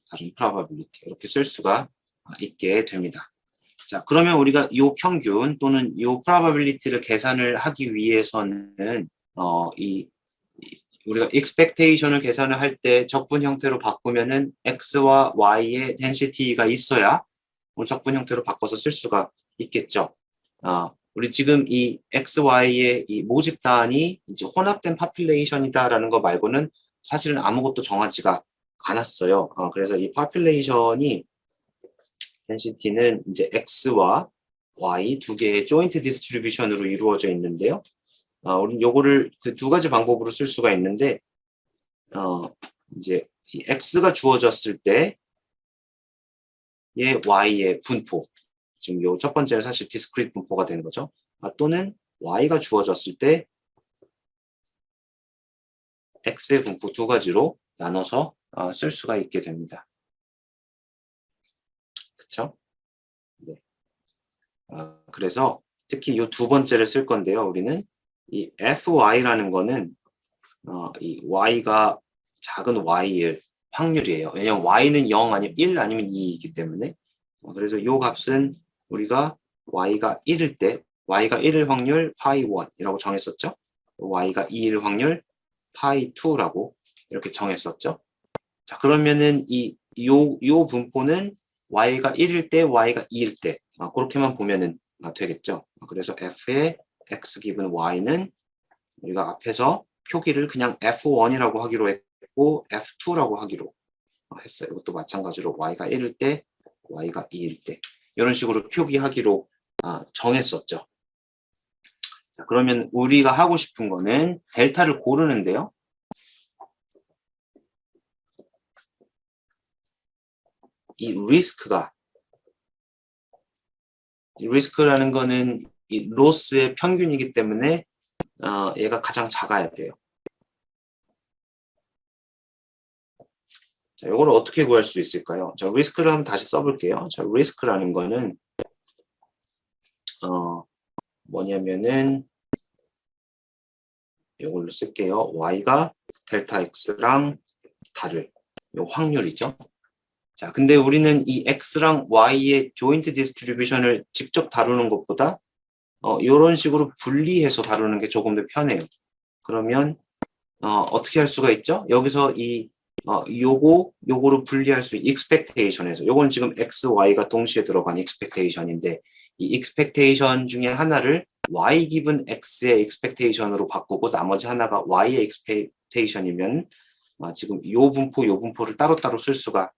A: 다른 probability 이렇게 쓸 수가 있게 됩니다. 자, 그러면 우리가 이 평균 또는 이 probability를 계산을 하기 위해서는 우리가 expectation을 계산을 할 때 적분 형태로 바꾸면은 x와 y의 density가 있어야 적분 형태로 바꿔서 쓸 수가 있겠죠. 우리 지금 이 x, y의 이 모집단이 이제 혼합된 population이다라는 거 말고는 사실은 아무것도 정하지가 않았어요. 그래서 이 population이 density는 이제 x와 y 두 개의 joint distribution으로 이루어져 있는데요. 우리는 요거를 그 두 가지 방법으로 쓸 수가 있는데, 이제 이 x가 주어졌을 때의 y의 분포. 지금 요 첫 번째는 사실 discrete 분포가 되는 거죠. 또는 y가 주어졌을 때 x의 분포 두 가지로 나눠서 쓸 수가 있게 됩니다. 그쵸? 네. 그래서 특히 이 두 번째를 쓸 건데요. 우리는 이 fy라는 거는 이 y가 작은 y일 확률이에요. 왜냐면 y는 0 아니면 1 아니면 2이기 때문에. 그래서 이 값은 우리가 y가 1일 때 y가 1일 확률 파이 1이라고 정했었죠. y가 2일 확률 파이 2라고 이렇게 정했었죠. 자, 그러면은 요 분포는 y가 1일 때, y가 2일 때 그렇게만 보면은 되겠죠. 그래서 f의 x 기분 y는 우리가 앞에서 표기를 그냥 f1이라고 하기로 했고 f2라고 하기로 했어요. 이것도 마찬가지로 y가 1일 때, y가 2일 때 이런 식으로 표기하기로 정했었죠. 자, 그러면 우리가 하고 싶은 거는 델타를 고르는데요. 이 리스크라는 거는 이 로스의 평균이기 때문에 얘가 가장 작아야 돼요. 자, 이걸 어떻게 구할 수 있을까요? 자, 리스크를 한번 다시 써볼게요. 자, 리스크라는 거는 뭐냐면은 이걸로 쓸게요. y가 델타 x랑 다를 요 확률이죠. 자, 근데 우리는 이 x랑 y의 조인트 디스트리뷰션을 직접 다루는 것보다 이런 식으로 분리해서 다루는 게 조금 더 편해요. 그러면 어떻게 할 수가 있죠? 여기서 요거로 분리할 수 있는 expectation에서 요건 지금 x, y가 동시에 들어간 expectation인데 이 expectation 중에 하나를 y 기분 x의 expectation으로 바꾸고 나머지 하나가 y의 expectation이면 지금 요 분포를 따로따로 쓸 수가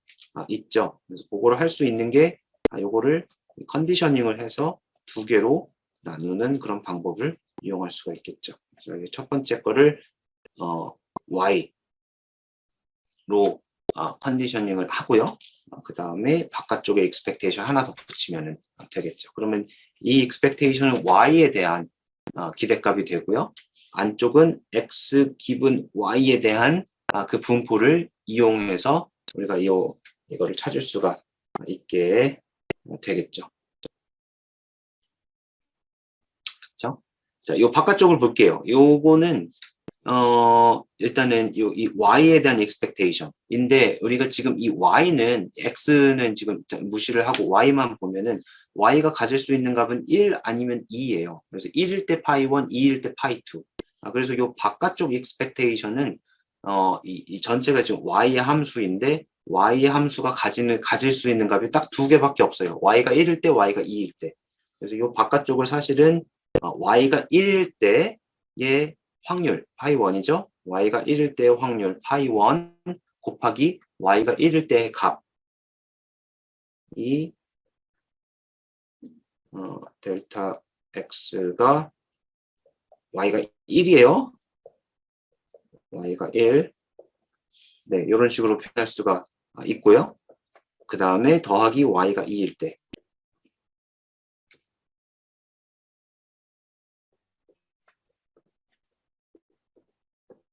A: 있죠. 그래서 그거를 할 수 있는 게 요거를 컨디셔닝을 해서 두 개로 나누는 그런 방법을 이용할 수가 있겠죠. 그래서 첫 번째 거를 y로 컨디셔닝을 하고요. 그 다음에 바깥쪽에 expectation 하나 더 붙이면 되겠죠. 그러면 이 expectation은 y에 대한 기대값이 되고요. 안쪽은 x 기분 y에 대한 그 분포를 이용해서 우리가 이거를 찾을 수가 있게 되겠죠. 그렇죠? 자, 요 바깥쪽을 볼게요. 요거는 일단은 이 y에 대한 expectation인데 우리가 지금 이 y는 x는 지금 무시를 하고 y만 보면은 y가 가질 수 있는 값은 1 아니면 2예요. 그래서 1일 때 파이 1, 2일 때 파이 2. 그래서 요 바깥쪽 expectation은 이 전체가 지금 y의 함수인데 y의 함수가 가질 수 있는 값이 딱 두 개밖에 없어요. y가 1일 때, y가 2일 때. 그래서 요 바깥쪽을 사실은 y가 1일 때의 확률 파이 1이죠. y가 1일 때의 확률 파이 1 곱하기 y가 1일 때의 값이 델타 x가 y가 1이에요. y가 1. 네, 이런 식으로 표현할 수가 있고요. 그 다음에 더하기 y가 2일 때.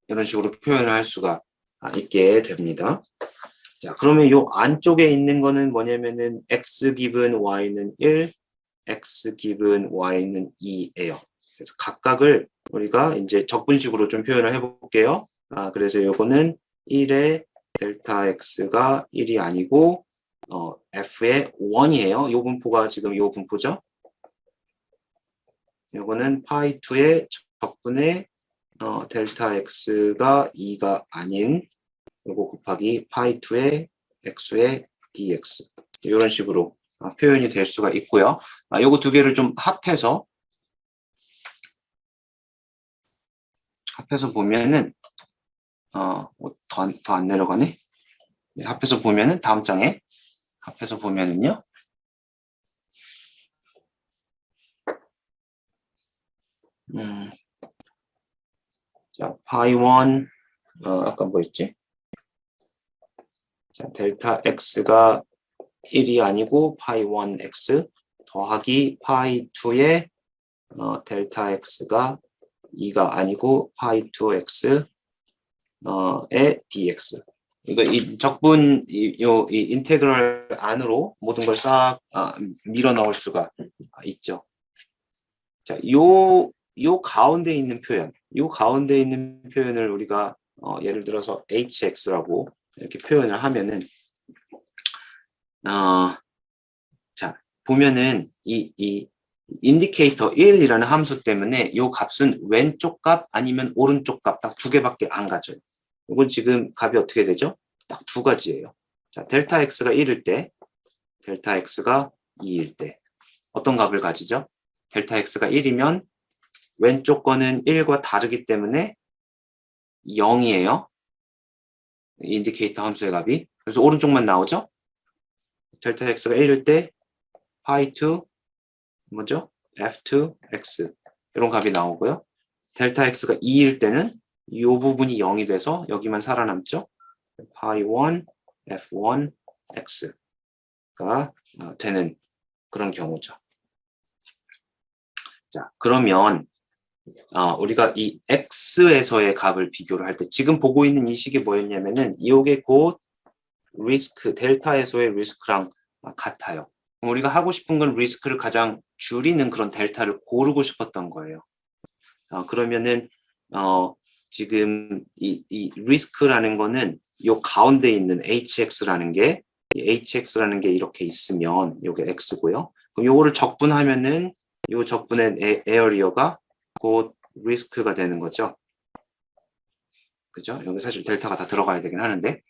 A: 이런 식으로 표현을 할 수가 있게 됩니다. 자, 그러면 요 안쪽에 있는 거는 뭐냐면은 x 기분 y는 1, x 기분 y는 2예요. 그래서 각각을 우리가 이제 적분식으로 좀 표현을 해볼게요. 그래서 요거는 1의 델타 x가 1이 아니고 f의 1이에요. 요 분포가 지금 요 분포죠. 요거는 파이 2의 적분의 델타 x가 2가 아닌 요거 곱하기 파이 2의 x의 dx 이런 식으로 표현이 될 수가 있고요. 요거 두 개를 좀 합해서 보면은 더 안 내려가네. 네, 합해서 보면은 다음 장에 합해서 보면은요. 자, 파이 1 아까 뭐였지? 자, 델타 x가 1이 아니고 파이 1x 더하기 파이 2의 델타 x가 2가 아니고 파이 2x 의 dx. 이거 이 적분 이 인테그럴 안으로 모든 걸 싹 밀어 넣을 수가 있죠. 자, 요 가운데 있는 표현, 요 가운데 있는 표현을 우리가 예를 들어서 hx라고 이렇게 표현을 하면은 자 보면은 이 인디케이터 1이라는 함수 때문에 요 값은 왼쪽 값 아니면 오른쪽 값 딱 두 개밖에 안 가져요. 이건 지금 값이 어떻게 되죠? 딱 두 가지예요. 자, 델타 x가 1일 때, 델타 x가 2일 때 어떤 값을 가지죠? 델타 x가 1이면 왼쪽 거는 1과 다르기 때문에 0이에요. 인디케이터 함수의 값이. 그래서 오른쪽만 나오죠? 델타 x가 1일 때 pi2 뭐죠? f2x 이런 값이 나오고요. 델타 x가 2일 때는 이 부분이 0이 돼서 여기만 살아남죠. pi1 f1x가 되는 그런 경우죠. 자, 그러면 우리가 이 x에서의 값을 비교를 할 때 지금 보고 있는 이 식이 뭐였냐면은 이게 곧 리스크, 델타에서의 리스크랑 같아요. 우리가 하고 싶은 건 리스크를 가장 줄이는 그런 델타를 고르고 싶었던 거예요. 그러면은 지금 이 리스크라는 거는 요 가운데 있는 hx라는 게 이렇게 있으면 요게 x고요. 그럼 요거를 적분하면은 요 적분의 에어리어가 곧 리스크가 되는 거죠. 그죠? 여기 사실 델타가 다 들어가야 되긴 하는데.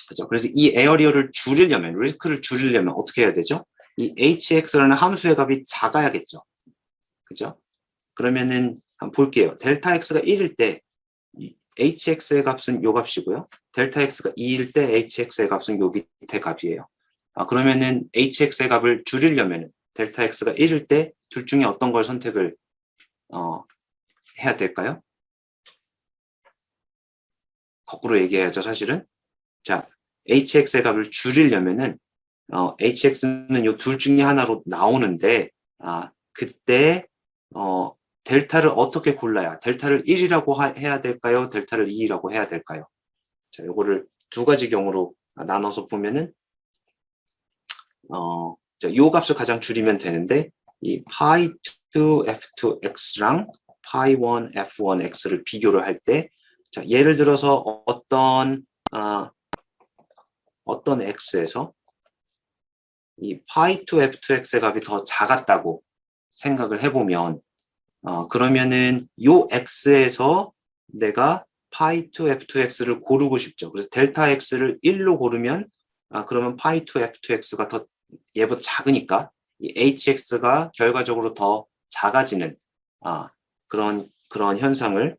A: 그죠? 그래서 이 에어리어를 줄이려면, 리스크를 줄이려면 어떻게 해야 되죠? 이 hx라는 함수의 값이 작아야겠죠. 그죠? 그러면은 한번 볼게요. 델타 x가 1일 때 hx의 값은 요 값이고요. 델타 x가 2일 때 hx의 값은 요 밑에 값이에요. 그러면은 hx의 값을 줄이려면 델타 x가 1일 때 둘 중에 어떤 걸 선택을 해야 될까요? 거꾸로 얘기해야죠, 사실은. 자, hx의 값을 줄이려면은 hx는 요 둘 중에 하나로 나오는데 그때 델타를 어떻게 골라야 델타를 1이라고 해야 될까요? 델타를 2라고 해야 될까요? 자, 요거를 두 가지 경우로 나눠서 보면은 자, 요 값을 가장 줄이면 되는데 이 pi2 f2x랑 pi1 f1x를 비교를 할 때 자, 예를 들어서 어떤 x에서 이 pi2 f2x의 값이 더 작았다고 생각을 해보면 그러면은 요 x에서 내가 pi2 f2x를 고르고 싶죠. 그래서 델타 x를 1로 고르면 그러면 pi2 f2x가 더 얘보다 작으니까 이 hx가 결과적으로 더 작아지는 그런 현상을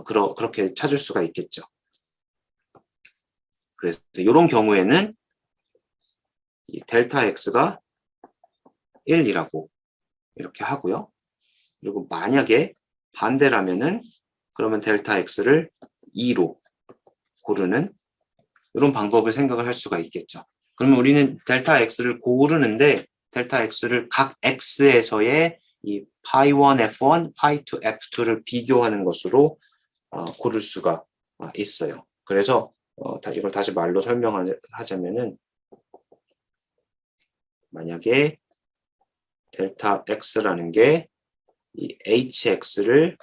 A: 그렇게 찾을 수가 있겠죠. 그래서 이런 경우에는 이 델타 x가 1이라고 이렇게 하고요. 그리고 만약에 반대라면은 그러면 델타 x를 2로 고르는 이런 방법을 생각을 할 수가 있겠죠. 그러면 우리는 델타 x를 고르는데 델타 x를 각 x에서의 이 pi1 f1, pi2 f2를 비교하는 것으로 고를 수가 있어요. 그래서 이걸 다시 말로 설명하자면은 만약에 델타 x라는 게 이 hx를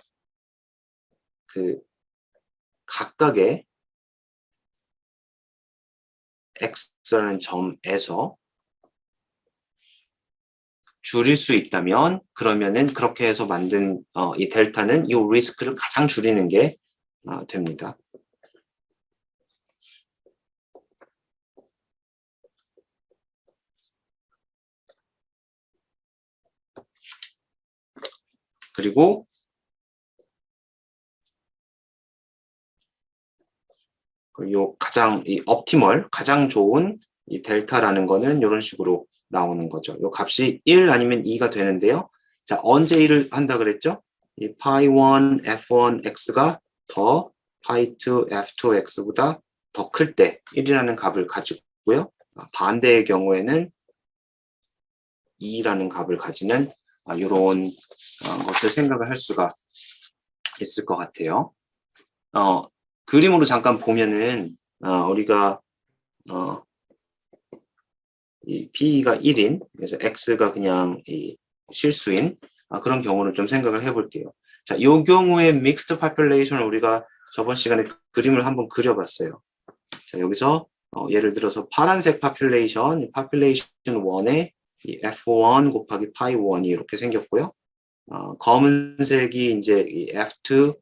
A: 그 각각의 x라는 점에서 줄일 수 있다면 그러면은 그렇게 해서 만든 이 델타는 이 리스크를 가장 줄이는 게 됩니다. 그리고 요 가장 이 옵티멀 가장 좋은 이 델타라는 거는 이런 식으로 나오는 거죠. 요 값이 1 아니면 2가 되는데요. 자, 언제 1을 한다 그랬죠? 이 pi1 f1x가 더 pi2 f2x보다 더 클 때 1이라는 값을 가지고요. 반대의 경우에는 2라는 값을 가지는 이런 것을 생각을 할 수가 있을 것 같아요. 그림으로 잠깐 보면은 우리가 이 b가 1인 그래서 x가 그냥 이 실수인 그런 경우를 좀 생각을 해볼게요. 자, 이 경우에 믹스드 파퓰레이션을 우리가 저번 시간에 그림을 한번 그려봤어요. 자, 여기서 예를 들어서 파란색 파퓰레이션 1에 이 F1 곱하기 파이 1이 이렇게 생겼고요. 검은색이 이제 이 F2,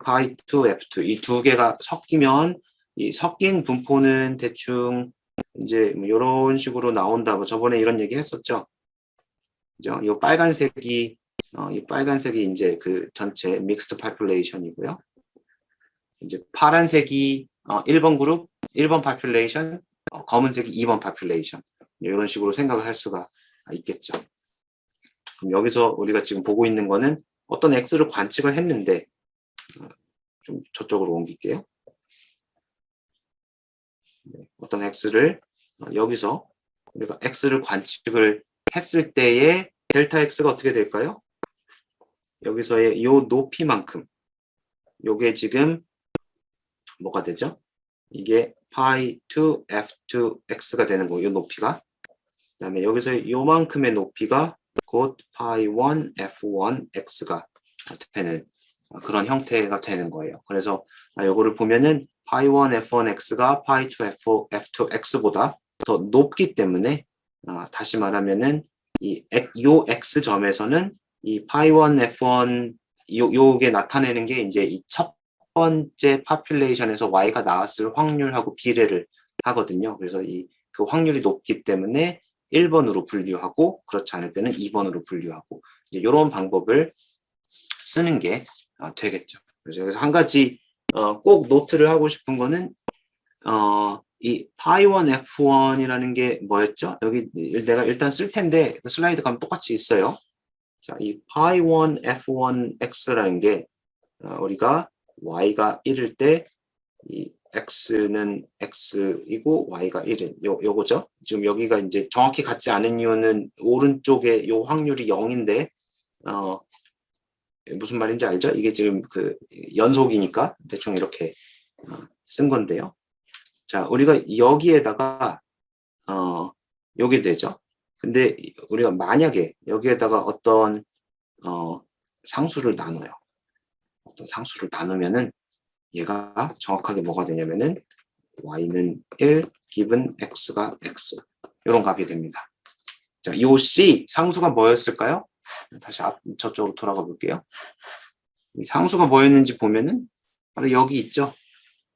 A: 파이 2, F2 이 두 개가 섞이면 이 섞인 분포는 대충 이제 뭐 이런 식으로 나온다. 뭐 저번에 이런 얘기 했었죠. 그죠? 이 빨간색이 이제 그 전체 믹스드 파퓰레이션이고요. 이제 파란색이 1번 그룹, 1번 파퓰레이션, 검은색이 2번 파퓰레이션. 이런 식으로 생각을 할 수가 있겠죠. 그럼 여기서 우리가 지금 보고 있는 거는 어떤 X를 관측을 했는데, 좀 저쪽으로 옮길게요. 네, 어떤 X를 여기서 우리가 X를 관측을 했을 때의 델타 X가 어떻게 될까요? 여기서의 이 높이만큼, 요게 지금 뭐가 되죠? 이게 파이 2 F2 X가 되는 거예요. 이 높이가. 그 다음에 여기서 요만큼의 높이가 곧 파이 1 F1 X가 되는 그런 형태가 되는 거예요. 그래서 요거를 보면은 파이 1 F1 X가 파이 2 F2 X보다 더 높기 때문에 다시 말하면은 요 X점에서는 이 파이 1 F1 요게 나타내는 게 이제 이 첫 번째 파퓰레이션에서 Y가 나왔을 확률하고 비례를 하거든요. 그래서 그 확률이 높기 때문에 1번으로 분류하고 그렇지 않을 때는 2번으로 분류하고 이제 이런 방법을 쓰는 게 되겠죠. 그래서 여기서 한 가지 꼭 노트를 하고 싶은 거는 이 파이 1 F1이라는 게 뭐였죠? 여기 내가 일단 쓸 텐데 그 슬라이드 가면 똑같이 있어요. 자, 이 파이 1 F1 X라는 게 우리가 Y가 1일 때 이 X는 X이고 Y가 1인 요거죠. 지금 여기가 이제 정확히 같지 않은 이유는 오른쪽에 요 확률이 0인데 무슨 말인지 알죠? 이게 지금 그 연속이니까 대충 이렇게 쓴 건데요. 자, 우리가 여기에다가 요게 되죠. 근데 우리가 만약에 여기에다가 어떤 상수를 나눠요. 어떤 상수를 나누면은 얘가 정확하게 뭐가 되냐면은 y는 1, given x가 x 이런 값이 됩니다. 자, 이 c 상수가 뭐였을까요? 다시 저쪽으로 돌아가 볼게요. 이 상수가 뭐였는지 보면은 바로 여기 있죠.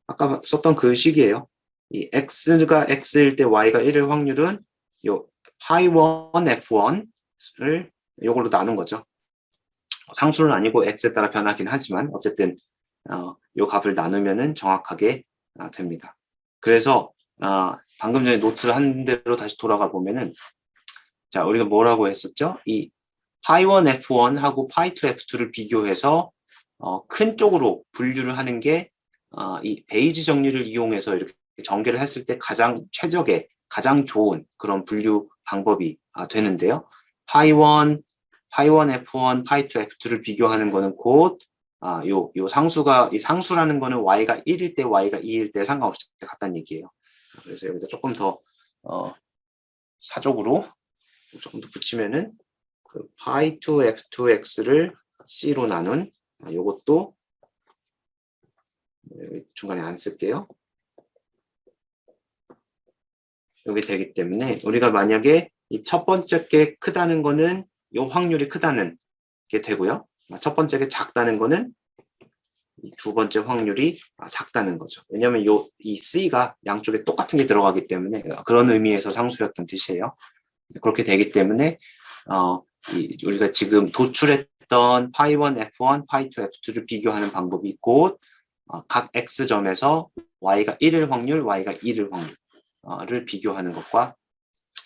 A: 아까 썼던 그 식이에요. 이 x가 x일 때 y가 1일 확률은 요 파이 1 f1을 요걸로 나눈 거죠. 상수는 아니고 x에 따라 변하긴 하지만 어쨌든 요 값을 나누면은 정확하게 됩니다. 그래서 방금 전에 노트를 한 대로 다시 돌아가 보면은 자, 우리가 뭐라고 했었죠? 이 파이 1 F1하고 파이 2 F2를 비교해서 큰 쪽으로 분류를 하는 게 이 베이지 정리를 이용해서 이렇게 전개를 했을 때 가장 최적의 가장 좋은 그런 분류 방법이 되는데요. 파이 1 F1, 파이 2 F2를 비교하는 거는 곧 요 상수가 이 상수라는 거는 y가 1일 때 y가 2일 때 상관없이 같다는 얘기예요. 그래서 여기다 조금 더 사족으로 조금 더 붙이면은 그 파이 2 f2x를 c로 나눈 요것도 중간에 안 쓸게요. 여기 되기 때문에 우리가 만약에 이 첫 번째 게 크다는 거는 요 확률이 크다는 게 되고요. 첫 번째 게 작다는 거는 이 두 번째 확률이 작다는 거죠. 왜냐하면 이 C가 양쪽에 똑같은 게 들어가기 때문에 그런 의미에서 상수였던 뜻이에요. 그렇게 되기 때문에 우리가 지금 도출했던 파이 1 F1, 파이 2 F2를 비교하는 방법이 곧 각 X점에서 Y가 1일 확률, Y가 2일 확률을 비교하는 것과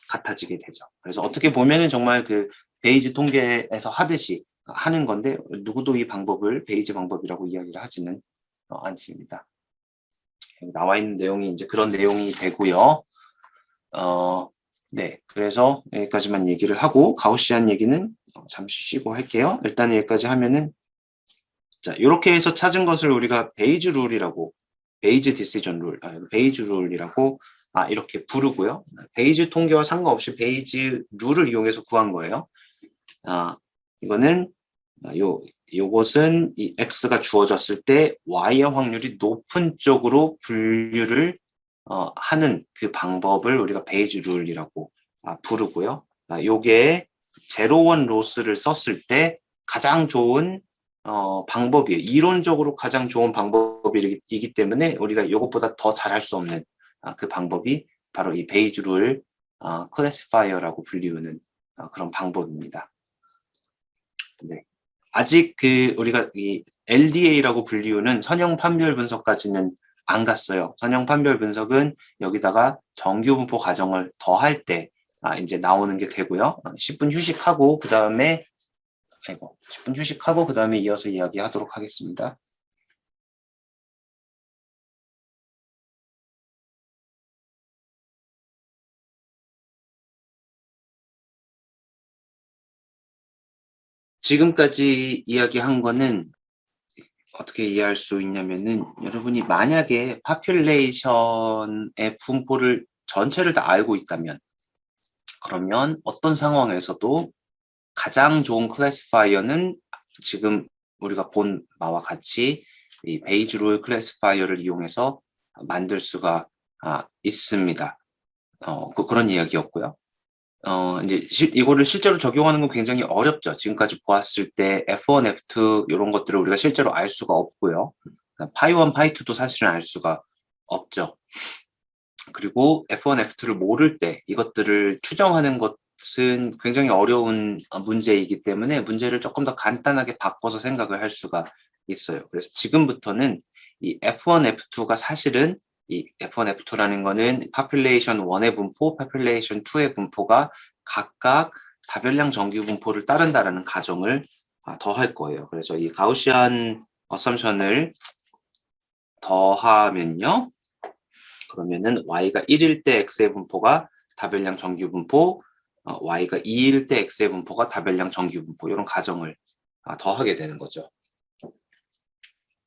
A: 같아지게 되죠. 그래서 어떻게 보면은 정말 그 베이지 통계에서 하듯이 하는 건데 누구도 이 방법을 베이지 방법이라고 이야기를 하지는 않습니다. 나와 있는 내용이 이제 그런 내용이 되고요. 네, 그래서 여기까지만 얘기를 하고 가우시안 얘기는 잠시 쉬고 할게요. 일단 여기까지 하면은 자, 이렇게 해서 찾은 것을 우리가 베이지 룰이라고 베이지 디시전 룰, 베이지 룰이라고 이렇게 부르고요. 베이지 통계와 상관없이 베이지 룰을 이용해서 구한 거예요. 이거는 요것은 이 x가 주어졌을 때 y의 확률이 높은 쪽으로 분류를 하는 그 방법을 우리가 베이지 룰이라고 부르고요. 요게 제로원 로스를 썼을 때 가장 좋은 방법이에요. 이론적으로 가장 좋은 방법이기 때문에 우리가 이것보다 더 잘할 수 없는 그 방법이 바로 이 베이지 룰 클래시파이어라고 불리우는 그런 방법입니다. 네. 아직 우리가 이 LDA라고 불리우는 선형 판별 분석까지는 안 갔어요. 선형 판별 분석은 여기다가 정규 분포 가정을 더할 때 이제 나오는 게 되고요. 10분 휴식하고 그 다음에 10분 휴식하고 그 다음에 이어서 이야기하도록 하겠습니다. 지금까지 이야기한 거는 어떻게 이해할 수 있냐면은 여러분이 만약에 파퓰레이션의 분포를 전체를 다 알고 있다면 그러면 어떤 상황에서도 가장 좋은 클래시파이어는 지금 우리가 본 바와 같이 이 베이지 룰 클래시파이어를 이용해서 만들 수가 있습니다. 그런 이야기였고요. 이제 이거를 실제로 적용하는 건 굉장히 어렵죠. 지금까지 보았을 때 F1, F2 이런 것들을 우리가 실제로 알 수가 없고요. 파이1, 파이2도 사실은 알 수가 없죠. 그리고 F1, F2를 모를 때 이것들을 추정하는 것은 굉장히 어려운 문제이기 때문에 문제를 조금 더 간단하게 바꿔서 생각을 할 수가 있어요. 그래서 지금부터는 이 F1, F2가 사실은 이 F1, F2라는 거는 population 1의 분포, population 2의 분포가 각각 다별량 정규 분포를 따른다라는 가정을 더할 거예요. 그래서 이 가우시안 어썸션을 더하면요. 그러면은 y가 1일 때 x의 분포가 다별량 정규 분포, y가 2일 때 x의 분포가 다별량 정규 분포 이런 가정을 더하게 되는 거죠.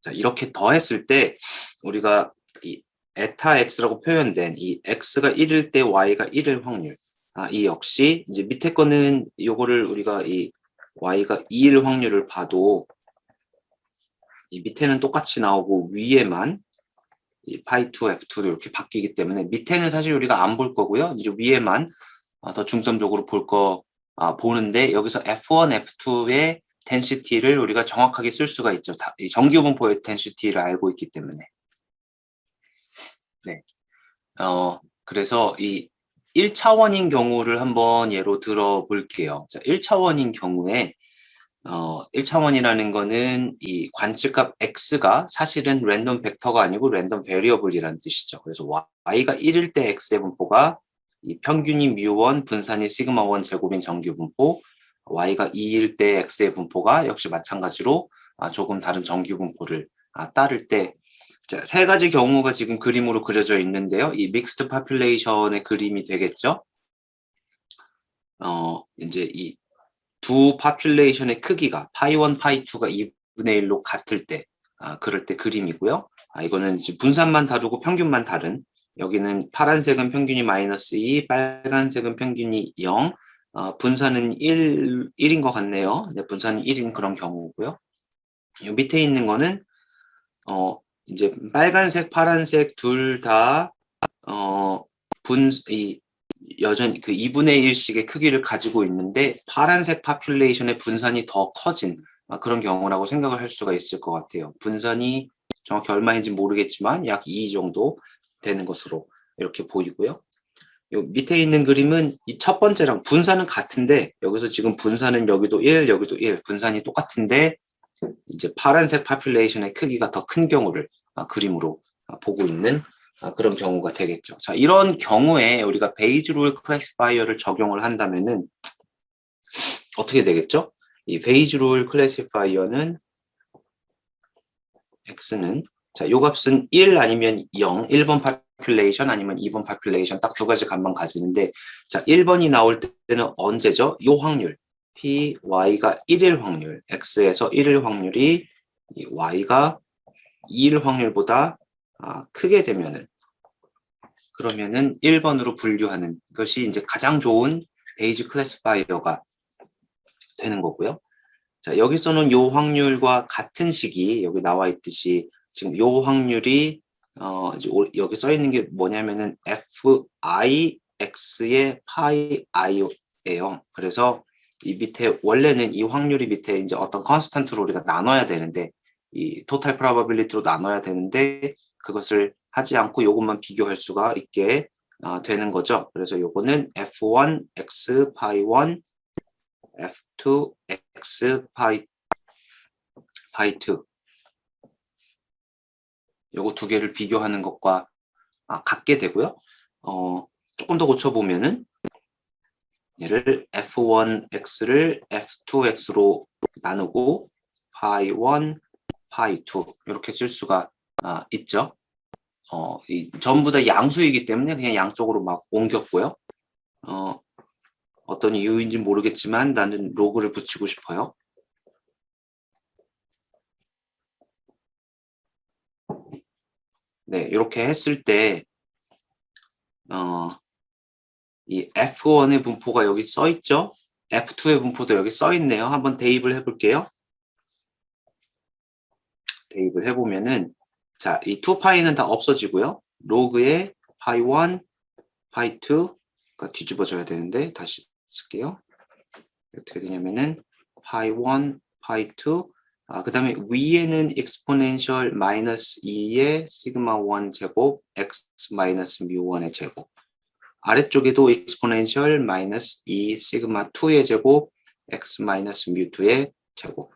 A: 자, 이렇게 더했을 때 우리가 이 에타 x라고 표현된 이 x가 1일 때 y가 1일 확률 이 역시 이제 밑에 거는 요거를 우리가 이 y가 2일 확률을 봐도 이 밑에는 똑같이 나오고 위에만 이 파이2, F2로 이렇게 바뀌기 때문에 밑에는 사실 우리가 안 볼 거고요. 이제 위에만 더 중점적으로 보는데 여기서 F1, F2의 density를 우리가 정확하게 쓸 수가 있죠. 이 정규 분포의 density를 알고 있기 때문에. 네. 그래서 이 1차원인 경우를 한번 예로 들어 볼게요. 자, 1차원인 경우에 1차원이라는 거는 이 관측값 x가 사실은 랜덤 벡터가 아니고 랜덤 베리어블이라는 뜻이죠. 그래서 y가 1일 때 x의 분포가 이 평균이 μ1 분산이 시그마1 제곱인 정규 분포, y가 2일 때 x의 분포가 역시 마찬가지로 조금 다른 정규 분포를 따를 때 자, 세 가지 경우가 지금 그림으로 그려져 있는데요. 이 믹스드 파퓰레이션의 그림이 되겠죠. 이제 이 두 파퓰레이션의 크기가 파이1, 파이2가 2분의 1로 같을 때 그럴 때 그림이고요. 이거는 이제 분산만 다르고 평균만 다른 여기는 파란색은 평균이 -2, 빨간색은 평균이 0, 분산은 1인 것 같네요. 네, 분산이 1인 그런 경우고요. 이 밑에 있는 거는 이제 빨간색, 파란색 둘 다 여전히 그 2분의 1씩의 크기를 가지고 있는데 파란색 파퓰레이션의 분산이 더 커진 그런 경우라고 생각을 할 수가 있을 것 같아요. 분산이 정확히 얼마인지 모르겠지만 약 2 정도 되는 것으로 이렇게 보이고요. 요 밑에 있는 그림은 이 첫 번째랑 분산은 같은데 여기서 지금 분산은 여기도 1, 여기도 1, 분산이 똑같은데 이제 파란색 파퓰레이션의 크기가 더 큰 경우를 그림으로 보고 있는 그런 경우가 되겠죠. 자, 이런 경우에 우리가 베이지 룰 클래시파이어를 적용을 한다면은 어떻게 되겠죠? 이 베이지 룰 클래시파이어는 x는 자, 요 값은 1 아니면 0, 1번 파퓰레이션 아니면 2번 파퓰레이션 딱 두 가지 값만 가지는데 자, 1번이 나올 때는 언제죠? 요 확률 p y가 1일 확률 x에서 1일 확률이 이 y가 2일 확률보다 크게 되면은 그러면은 1번으로 분류하는 것이 이제 가장 좋은 베이지 클래시파이어가 되는 거고요. 자, 여기서는 요 확률과 같은 식이 여기 나와 있듯이 지금 요 확률이 이제 여기 써 있는 게 뭐냐면은 FIX의 파이 I예요. 그래서 이 밑에 원래는 이 확률이 밑에 이제 어떤 컨스탄트로 우리가 나눠야 되는데 이 토탈 프로바빌리티로 나눠야 되는데 그것을 하지 않고 요것만 비교할 수가 있게 되는 거죠. 그래서 요거는 F1 X 파이 1 F2 X 파이 2 요거 두 개를 비교하는 것과 같게 되고요. 조금 더 고쳐보면은 얘를 F1X를 F2X로 나누고 파이 1, 파이 2 이렇게 쓸 수가 있죠. 전부 다 양수이기 때문에 그냥 양쪽으로 막 옮겼고요. 어떤 이유인지 모르겠지만 나는 로그를 붙이고 싶어요. 네, 이렇게 했을 때 이 F1의 분포가 여기 써 있죠? F2의 분포도 여기 써 있네요. 한번 대입을 해볼게요. 대입을 해보면은 자, 이 2파이는 다 없어지고요. 로그의 파이 1, 파이 2가 뒤집어져야 되는데 다시 쓸게요. 어떻게 되냐면은 파이 1, 파이 2 그 다음에 위에는 exponential 마이너스 2의 시그마 1 제곱 x 마이너스 뮤 1의 제곱 아래쪽에도 exponential 마이너스 2 시그마 2의 제곱 x 마이너스 뮤 2의 제곱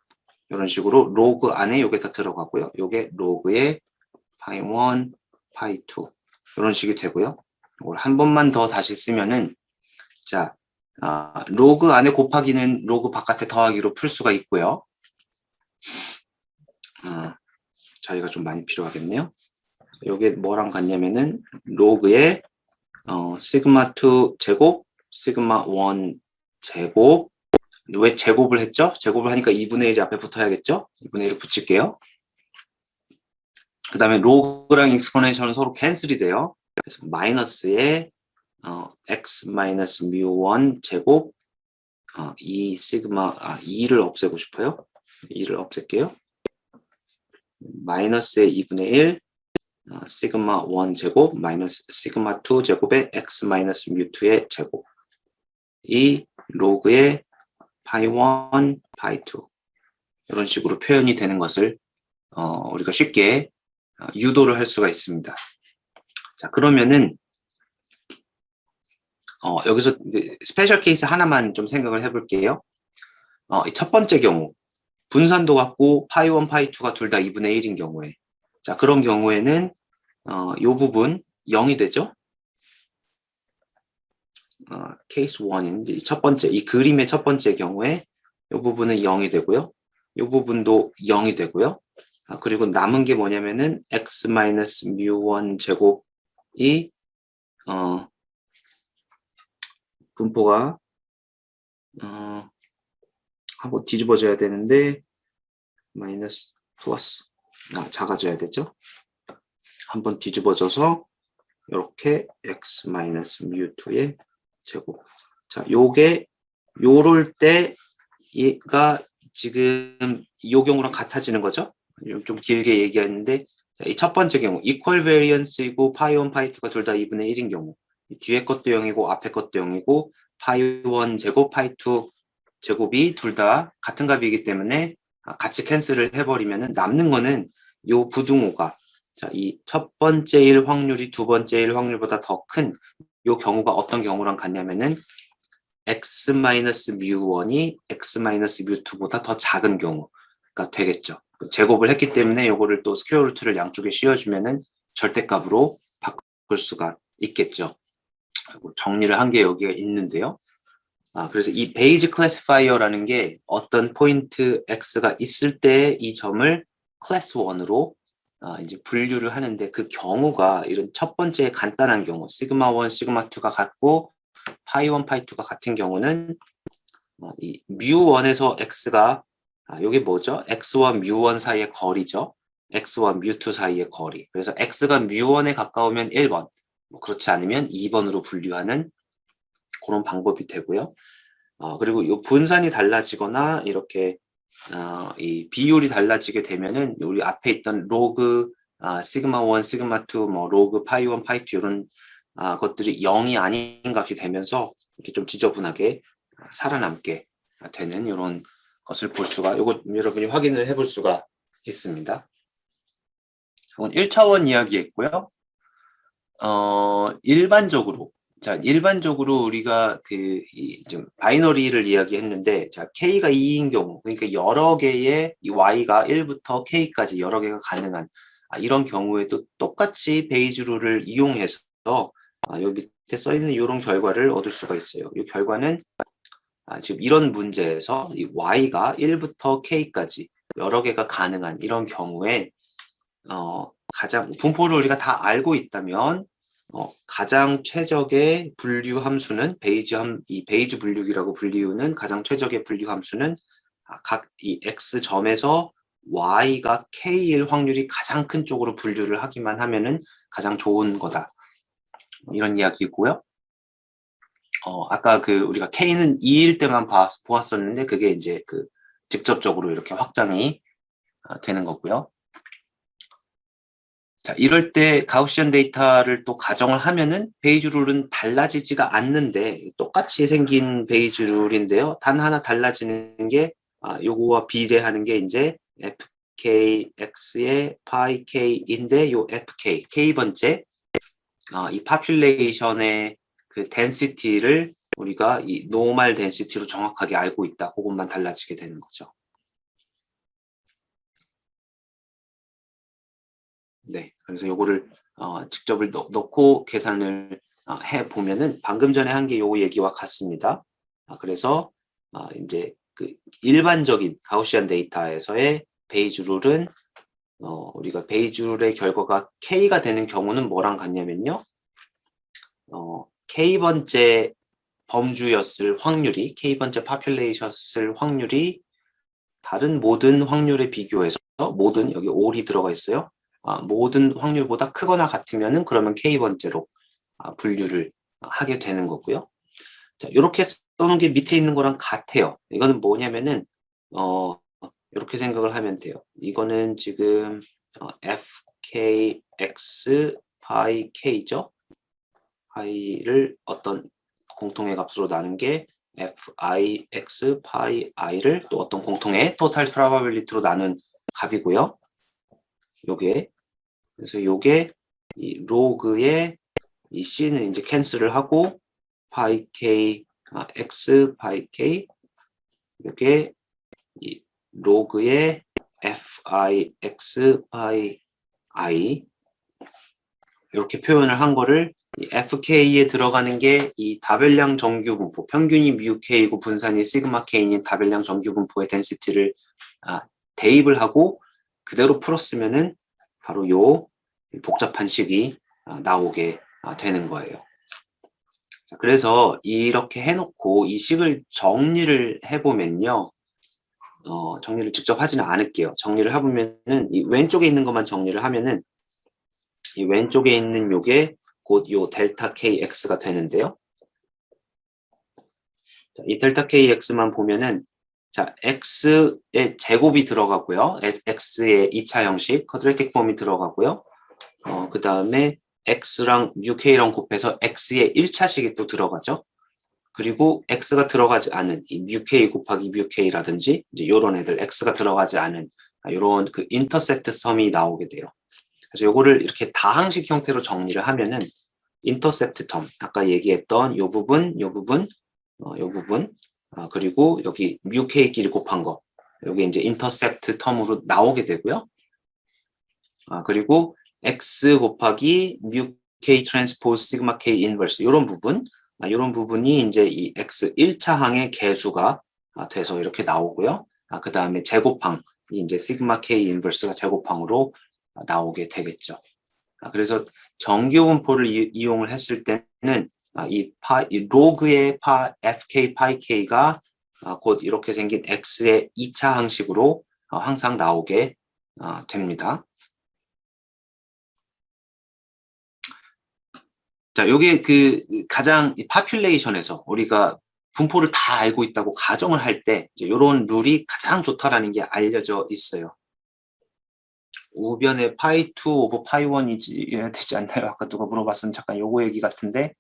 A: 이런 식으로 로그 안에 요게 다 들어가고요. 요게 로그의 파이 1, 파이 2 이런 식이 되고요. 이걸 한 번만 더 다시 쓰면은 자 로그 안에 곱하기는 로그 바깥에 더하기로 풀 수가 있고요. 자리가 좀 많이 필요하겠네요. 요게 뭐랑 같냐면은 로그의 시그마 2 제곱, 시그마 1 제곱 왜 제곱을 했죠? 제곱을 하니까 2분의 1이 앞에 붙어야겠죠? 2분의 1을 붙일게요. 그 다음에 로그랑 익스포넨셜은 서로 캔슬이 돼요. 그래서 마이너스의 x 마이너스 뮤1 제곱 2 시그마 2를 없애고 싶어요. 2를 없앨게요. 마이너스의 2분의 1 시그마 1 제곱 마이너스 시그마 2 제곱의 x 마이너스 뮤 2의 제곱 이 로그의 파이 1 파이 2 이런 식으로 표현이 되는 것을 우리가 쉽게 유도를 할 수가 있습니다. 자, 그러면은 여기서 스페셜 케이스 하나만 좀 생각을 해볼게요. 이 첫 번째 경우 분산도 같고 파이 1, 파이 2가 둘 다 2분의 1인 경우에 자 그런 경우에는 이 부분 0이 되죠. 케이스 1인 첫 번째 이 그림의 첫 번째 경우에 이 부분은 0이 되고요. 이 부분도 0이 되고요. 그리고 남은 게 뭐냐면은 x 마이너스 뮤1 제곱이 분포가 하고 뒤집어져야 되는데 마이너스 플러스 작아져야 되죠. 한번 뒤집어져서 이렇게 x 마이너스 뮤2의 제곱. 자, 요게 요럴 때 얘가 지금 요 경우랑 같아지는 거죠. 좀 길게 얘기했는데 이 첫 번째 경우 이퀄 베리언스이고 파이 1, 파이 2가 둘 다 2분의 1인 경우 뒤에 것도 0이고 앞에 것도 0이고 파이 1 제곱, 파이 2 제곱이 둘 다 같은 값이기 때문에 같이 캔슬을 해버리면 남는 거는 요 부등호가 자, 이 첫 번째 일 확률이 두 번째 일 확률보다 더 큰 요 경우가 어떤 경우랑 같냐면은 x 마이너스 뮤1이 x 마이너스 뮤2보다 더 작은 경우가 되겠죠. 제곱을 했기 때문에 요거를 또 스퀘어 루트를 양쪽에 씌워주면은 절대값으로 바꿀 수가 있겠죠. 정리를 한 게 여기가 있는데요. 그래서 이 베이지 클래시파이어라는 게 어떤 포인트 x가 있을 때 이 점을 클래스 1으로 이제 분류를 하는데 그 경우가 이런 첫 번째 간단한 경우 시그마 1, 시그마 2가 같고 파이 1, 파이 2가 같은 경우는 이 뮤1에서 x가 이게 뭐죠? x와 뮤1 사이의 거리죠. x와 뮤2 사이의 거리. 그래서 x가 뮤1에 가까우면 1번, 뭐 그렇지 않으면 2번으로 분류하는 그런 방법이 되고요. 그리고 이 분산이 달라지거나 이렇게 이 비율이 달라지게 되면은 우리 앞에 있던 로그 시그마 1, 시그마 2, 뭐 로그 파이 1, 파이 2 이런 것들이 0이 아닌 값이 되면서 이렇게 좀 지저분하게 살아남게 되는 이런 것을 볼 수가, 이거 여러분이 확인을 해볼 수가 있습니다. 이건 1차원 이야기했고요. 일반적으로 우리가 좀 바이너리를 이야기했는데, 자, K가 2인 경우, 그러니까 여러 개의 이 Y가 1부터 K까지 여러 개가 가능한 이런 경우에도 똑같이 베이즈 룰을 이용해서 여기 밑에 써 있는 이런 결과를 얻을 수가 있어요. 이 결과는 지금 이런 문제에서 이 Y가 1부터 K까지 여러 개가 가능한 이런 경우에 가장 분포를 우리가 다 알고 있다면 가장 최적의 분류 함수는 이 베이즈 분류기라고 불리우는 가장 최적의 분류 함수는 각 이 x 점에서 y가 k일 확률이 가장 큰 쪽으로 분류를 하기만 하면은 가장 좋은 거다. 이런 이야기고요. 아까 우리가 k는 2일 때만 보았었는데 그게 이제 직접적으로 이렇게 확장이 되는 거고요. 자, 이럴 때 가우시안 데이터를 또 가정을 하면은 베이즈 룰은 달라지지가 않는데 똑같이 생긴 베이즈 룰인데요. 단 하나 달라지는 게 요거와 비례하는 게 이제 fkx의 pi k인데 요 fk, k번째 이 파퓰레이션의 그 덴시티를 우리가 이 노멀 덴시티로 정확하게 알고 있다. 그것만 달라지게 되는 거죠. 네, 그래서 요거를 직접 넣고 계산을 해보면은 방금 전에 한 게 요 얘기와 같습니다. 그래서 이제 일반적인 가우시안 데이터에서의 베이즈 룰은 우리가 베이즈 룰의 결과가 K가 되는 경우는 뭐랑 같냐면요. K번째 범주였을 확률이, K번째 파퓰레이션였을 확률이 다른 모든 확률에 비교해서, 모든, 여기 all이 들어가 있어요. 모든 확률보다 크거나 같으면은 그러면 K번째로 분류를 하게 되는 거고요. 자, 이렇게 써놓은 게 밑에 있는 거랑 같아요. 이거는 뭐냐면은 이렇게 생각을 하면 돼요. 이거는 지금 fkx 파이 k죠. 파이를 어떤 공통의 값으로 나눈 게 fix 파이 i를 또 어떤 공통의 total probability로 나눈 값이고요. 요게, 그래서 요게 이 로그의 이 c는 이제 캔슬을 하고 파이 k x 파이 k, 요게 이 로그의 fix 파이 i, 이렇게 표현을 한 거를 이 fk에 들어가는 게 이 다별량 정규 분포, 평균이 mu k이고 분산이 시그마 k인 다별량 정규 분포의 덴시티를 대입을 하고 그대로 풀었으면은 바로 요 복잡한 식이 나오게 되는 거예요. 자, 그래서 이렇게 해놓고 이 식을 정리를 해보면요. 정리를 직접 하지는 않을게요. 정리를 해보면은 이 왼쪽에 있는 것만 정리를 하면은 이 왼쪽에 있는 요게 곧 요 델타 kx가 되는데요. 자, 이 델타 kx만 보면은 자, x의 제곱이 들어가고요. x의 2차 형식 쿼드래틱 폼이 들어가고요. 그 다음에 x랑 uk랑 곱해서 x의 1차식이 또 들어가죠. 그리고 x가 들어가지 않은 이 uk 곱하기 uk라든지 이제 요런 애들 x가 들어가지 않은 요런 인터셉트 썸이 나오게 돼요. 그래서 요거를 이렇게 다항식 형태로 정리를 하면은 인터셉트 텀, 아까 얘기했던 요 부분, 요 부분, 요 부분, 그리고 여기 uk끼리 곱한 거, 여기 이제 인터셉트 텀으로 나오게 되고요. 그리고 x 곱하기 k 트랜스포즈 시그마 k 인버스 이런 부분, 이런 부분이 이제 이 x 1차 항의 개수가 돼서 이렇게 나오고요. 그 다음에 제곱항이 이제 시그마 k 인버스가 제곱항으로 나오게 되겠죠. 그래서 정규 분포를 이용을 했을 때는 이 로그의 fk 파이 k가 곧 이렇게 생긴 x의 2차 항식으로 항상 나오게 됩니다. 자, 요게 가장 파퓰레이션에서 우리가 분포를 다 알고 있다고 가정을 할 때 이제 요런 룰이 가장 좋다라는 게 알려져 있어요. 우변에 파이 2 오버 파이 1이지 해야 되지 않나요? 아까 누가 물어봤으면 잠깐 요거 얘기 같은데.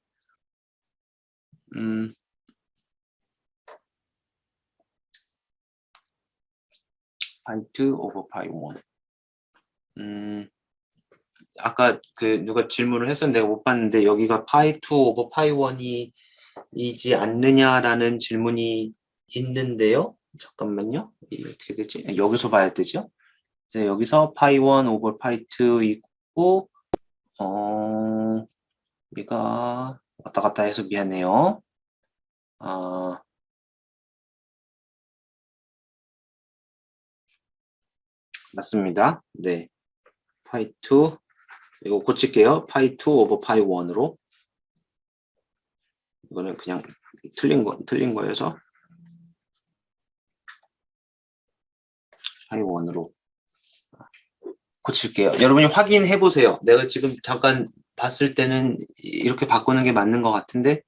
A: 파이 2 오버 파이 1. 아까 그 누가 질문을 했었는데 내가 못 봤는데 여기가 파이 2 오버 파이 1이 이지 않느냐라는 질문이 있는데요. 잠깐만요. 이게 어떻게 되지? 여기서 봐야 되죠? 이제 여기서 파이 1 오버 파이 2 있고 얘가 왔다 갔다 해서 미안해요. 맞습니다. 네. 파이 2 이거 고칠게요. 파이 2 오버 파이 1으로. 이거는 그냥 틀린 거여서 파이 1으로 고칠게요. 여러분이 확인해 보세요. 내가 지금 잠깐 봤을 때는 이렇게 바꾸는 게 맞는 것 같은데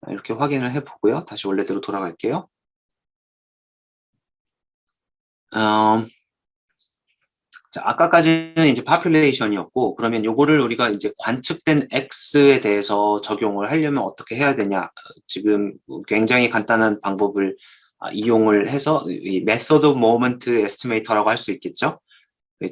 A: 이렇게 확인을 해 보고요. 다시 원래대로 돌아갈게요. 자, 아까까지는 이제 population이었고, 그러면 요거를 우리가 이제 관측된 X에 대해서 적용을 하려면 어떻게 해야 되냐. 지금 굉장히 간단한 방법을 이용을 해서 이 method of moment estimator라고 할 수 있겠죠.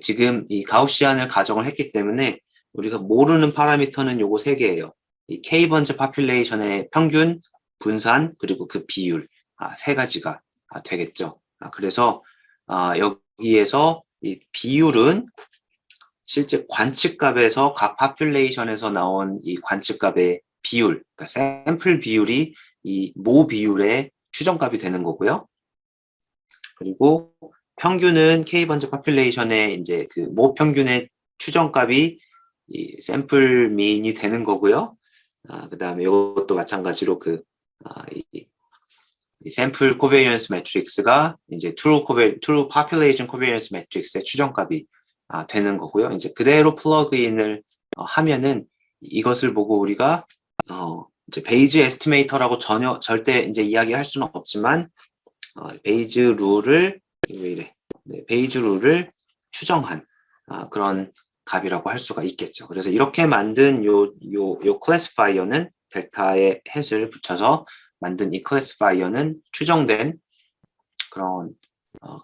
A: 지금 이 가우시안을 가정을 했기 때문에 우리가 모르는 파라미터는 요거 세 개예요. 이 K번째 population의 평균, 분산, 그리고 그 비율, 세 가지가 되겠죠. 그래서 여기에서 이 비율은 실제 관측값에서 각 파퓰레이션에서 나온 이 관측값의 비율, 그러니까 샘플 비율이 이 모 비율의 추정값이 되는 거고요. 그리고 평균은 K번째 파퓰레이션의 이제 그 모 평균의 추정값이 이 샘플 미인이 되는 거고요. 그 다음에 이것도 마찬가지로 이 샘플 코베리언스 매트릭스가 이제 true population covariance 매트릭스의 추정값이 되는 거고요. 이제 그대로 플러그인을 하면은 이것을 보고 우리가 이제 베이즈 에스티메이터라고 절대 이제 이야기할 수는 없지만 베이즈 룰을 왜 이래? 네, 베이즈 룰을 추정한 그런 값이라고 할 수가 있겠죠. 그래서 이렇게 만든 요 클래시파이어는 델타의 햇을 붙여서 만든 이 클래시파이어는 추정된 그런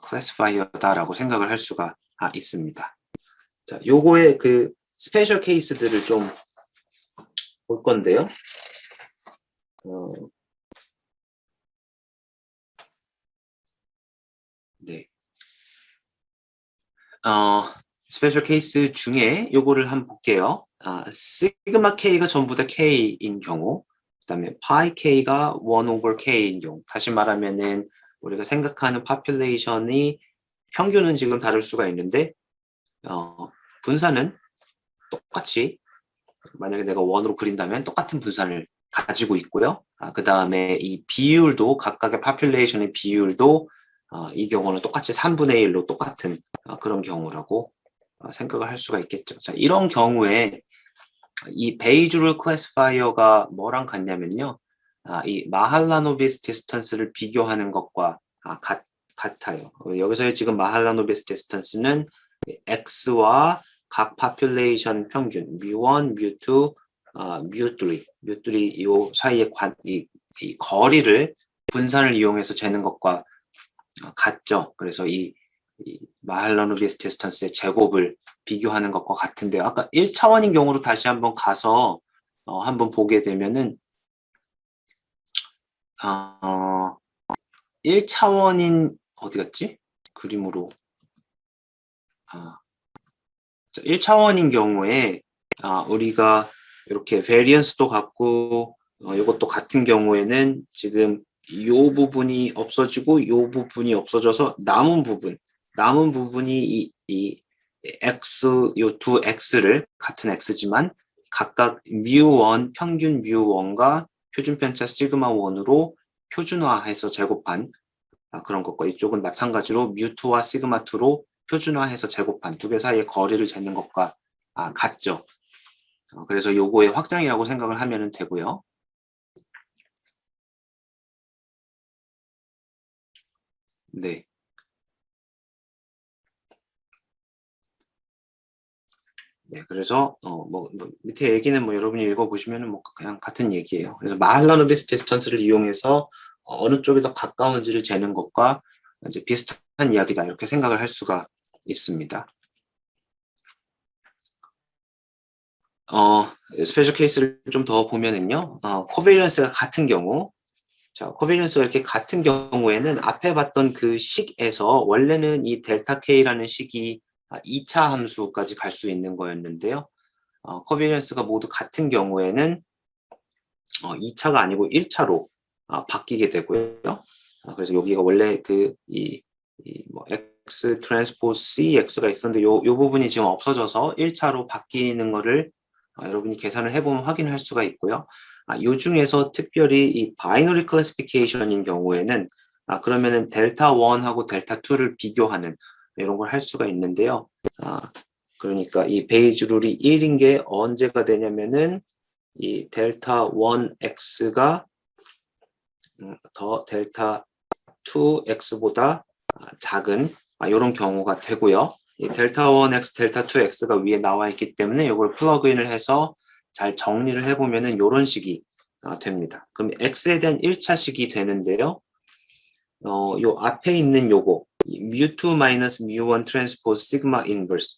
A: 클래시파이어다라고 생각을 할 수가 있습니다. 자, 요거의 그 스페셜 케이스들을 좀 볼 건데요. 네. 스페셜 케이스 중에 요거를 한번 볼게요. 시그마 K가 전부 다 K인 경우, 그 다음에 파이 K가 1 over K인 경우, 다시 말하면은 우리가 생각하는 population이 평균은 지금 다를 수가 있는데 분산은 똑같이 만약에 내가 1으로 그린다면 똑같은 분산을 가지고 있고요. 그 다음에 이 비율도 각각의 population의 비율도 이 경우는 똑같이 3분의 1로 똑같은 그런 경우라고 생각을 할 수가 있겠죠. 자, 이런 경우에 이 베이주럴 클래시파이어가 뭐랑 같냐면요. 이 마할라노비스 디스턴스를 비교하는 것과 같아요. 여기서의 지금 마할라노비스 디스턴스는 X와 각 파퓰레이션 평균 뮤1, 뮤2, 뮤3 요 사이의 이 거리를 분산을 이용해서 재는 것과 같죠. 그래서 이 마할라노비스 디스턴스의 제곱을 비교하는 것과 같은데요. 아까 1차원인 경우로 다시 한번 가서 한번 보게 되면은 1차원인 어디 갔지? 그림으로 1차원인 경우에 우리가 이렇게 베리언스도 같고 이것도 같은 경우에는 지금 이 부분이 없어지고 요 부분이 없어져서 남은 부분이 이 x 요 두 x를 같은 x지만 각각 뮤1 평균 뮤1과 표준 편차 시그마 1으로 표준화해서 제곱한 그런 것과 이쪽은 마찬가지로 뮤2와 시그마 2로 표준화해서 제곱한 두 개 사이의 거리를 재는 것과 같죠. 그래서 요거의 확장이라고 생각을 하면 되고요. 네. 네, 그래서 밑에 얘기는 뭐 여러분이 읽어보시면은 뭐 그냥 같은 얘기예요. 그래서 마할라노비스 디스턴스를 이용해서 어느 쪽이 더 가까운지를 재는 것과 이제 비슷한 이야기다 이렇게 생각을 할 수가 있습니다. 스페셜 케이스를 좀 더 보면은요, 코베리언스가 같은 경우, 자, 코베리언스가 이렇게 같은 경우에는 앞에 봤던 그 식에서 원래는 이 델타 K라는 식이 2차 함수까지 갈 수 있는 거였는데요. 코베리언스가 모두 같은 경우에는 2차가 아니고 1차로 바뀌게 되고요. 그래서 여기가 원래 뭐 X 트랜스포즈 CX가 있었는데 요 부분이 지금 없어져서 1차로 바뀌는 거를 여러분이 계산을 해보면 확인할 수가 있고요. 요 중에서 특별히 이 바이너리 클래시피케이션인 경우에는 그러면은 델타 1하고 델타 2를 비교하는 이런 걸 할 수가 있는데요. 그러니까 이 베이즈 룰이 1인 게 언제가 되냐면은 이 델타 1x가 더 델타 2x보다 작은 이런 경우가 되고요. 이 델타 1x, 델타 2x가 위에 나와 있기 때문에 이걸 플러그인을 해서 잘 정리를 해보면은 이런 식이 됩니다. 그럼 x에 대한 1차식이 되는데요. 요 앞에 있는 요거 mu2 마이너스 mu1 트랜스포즈 시그마 인버스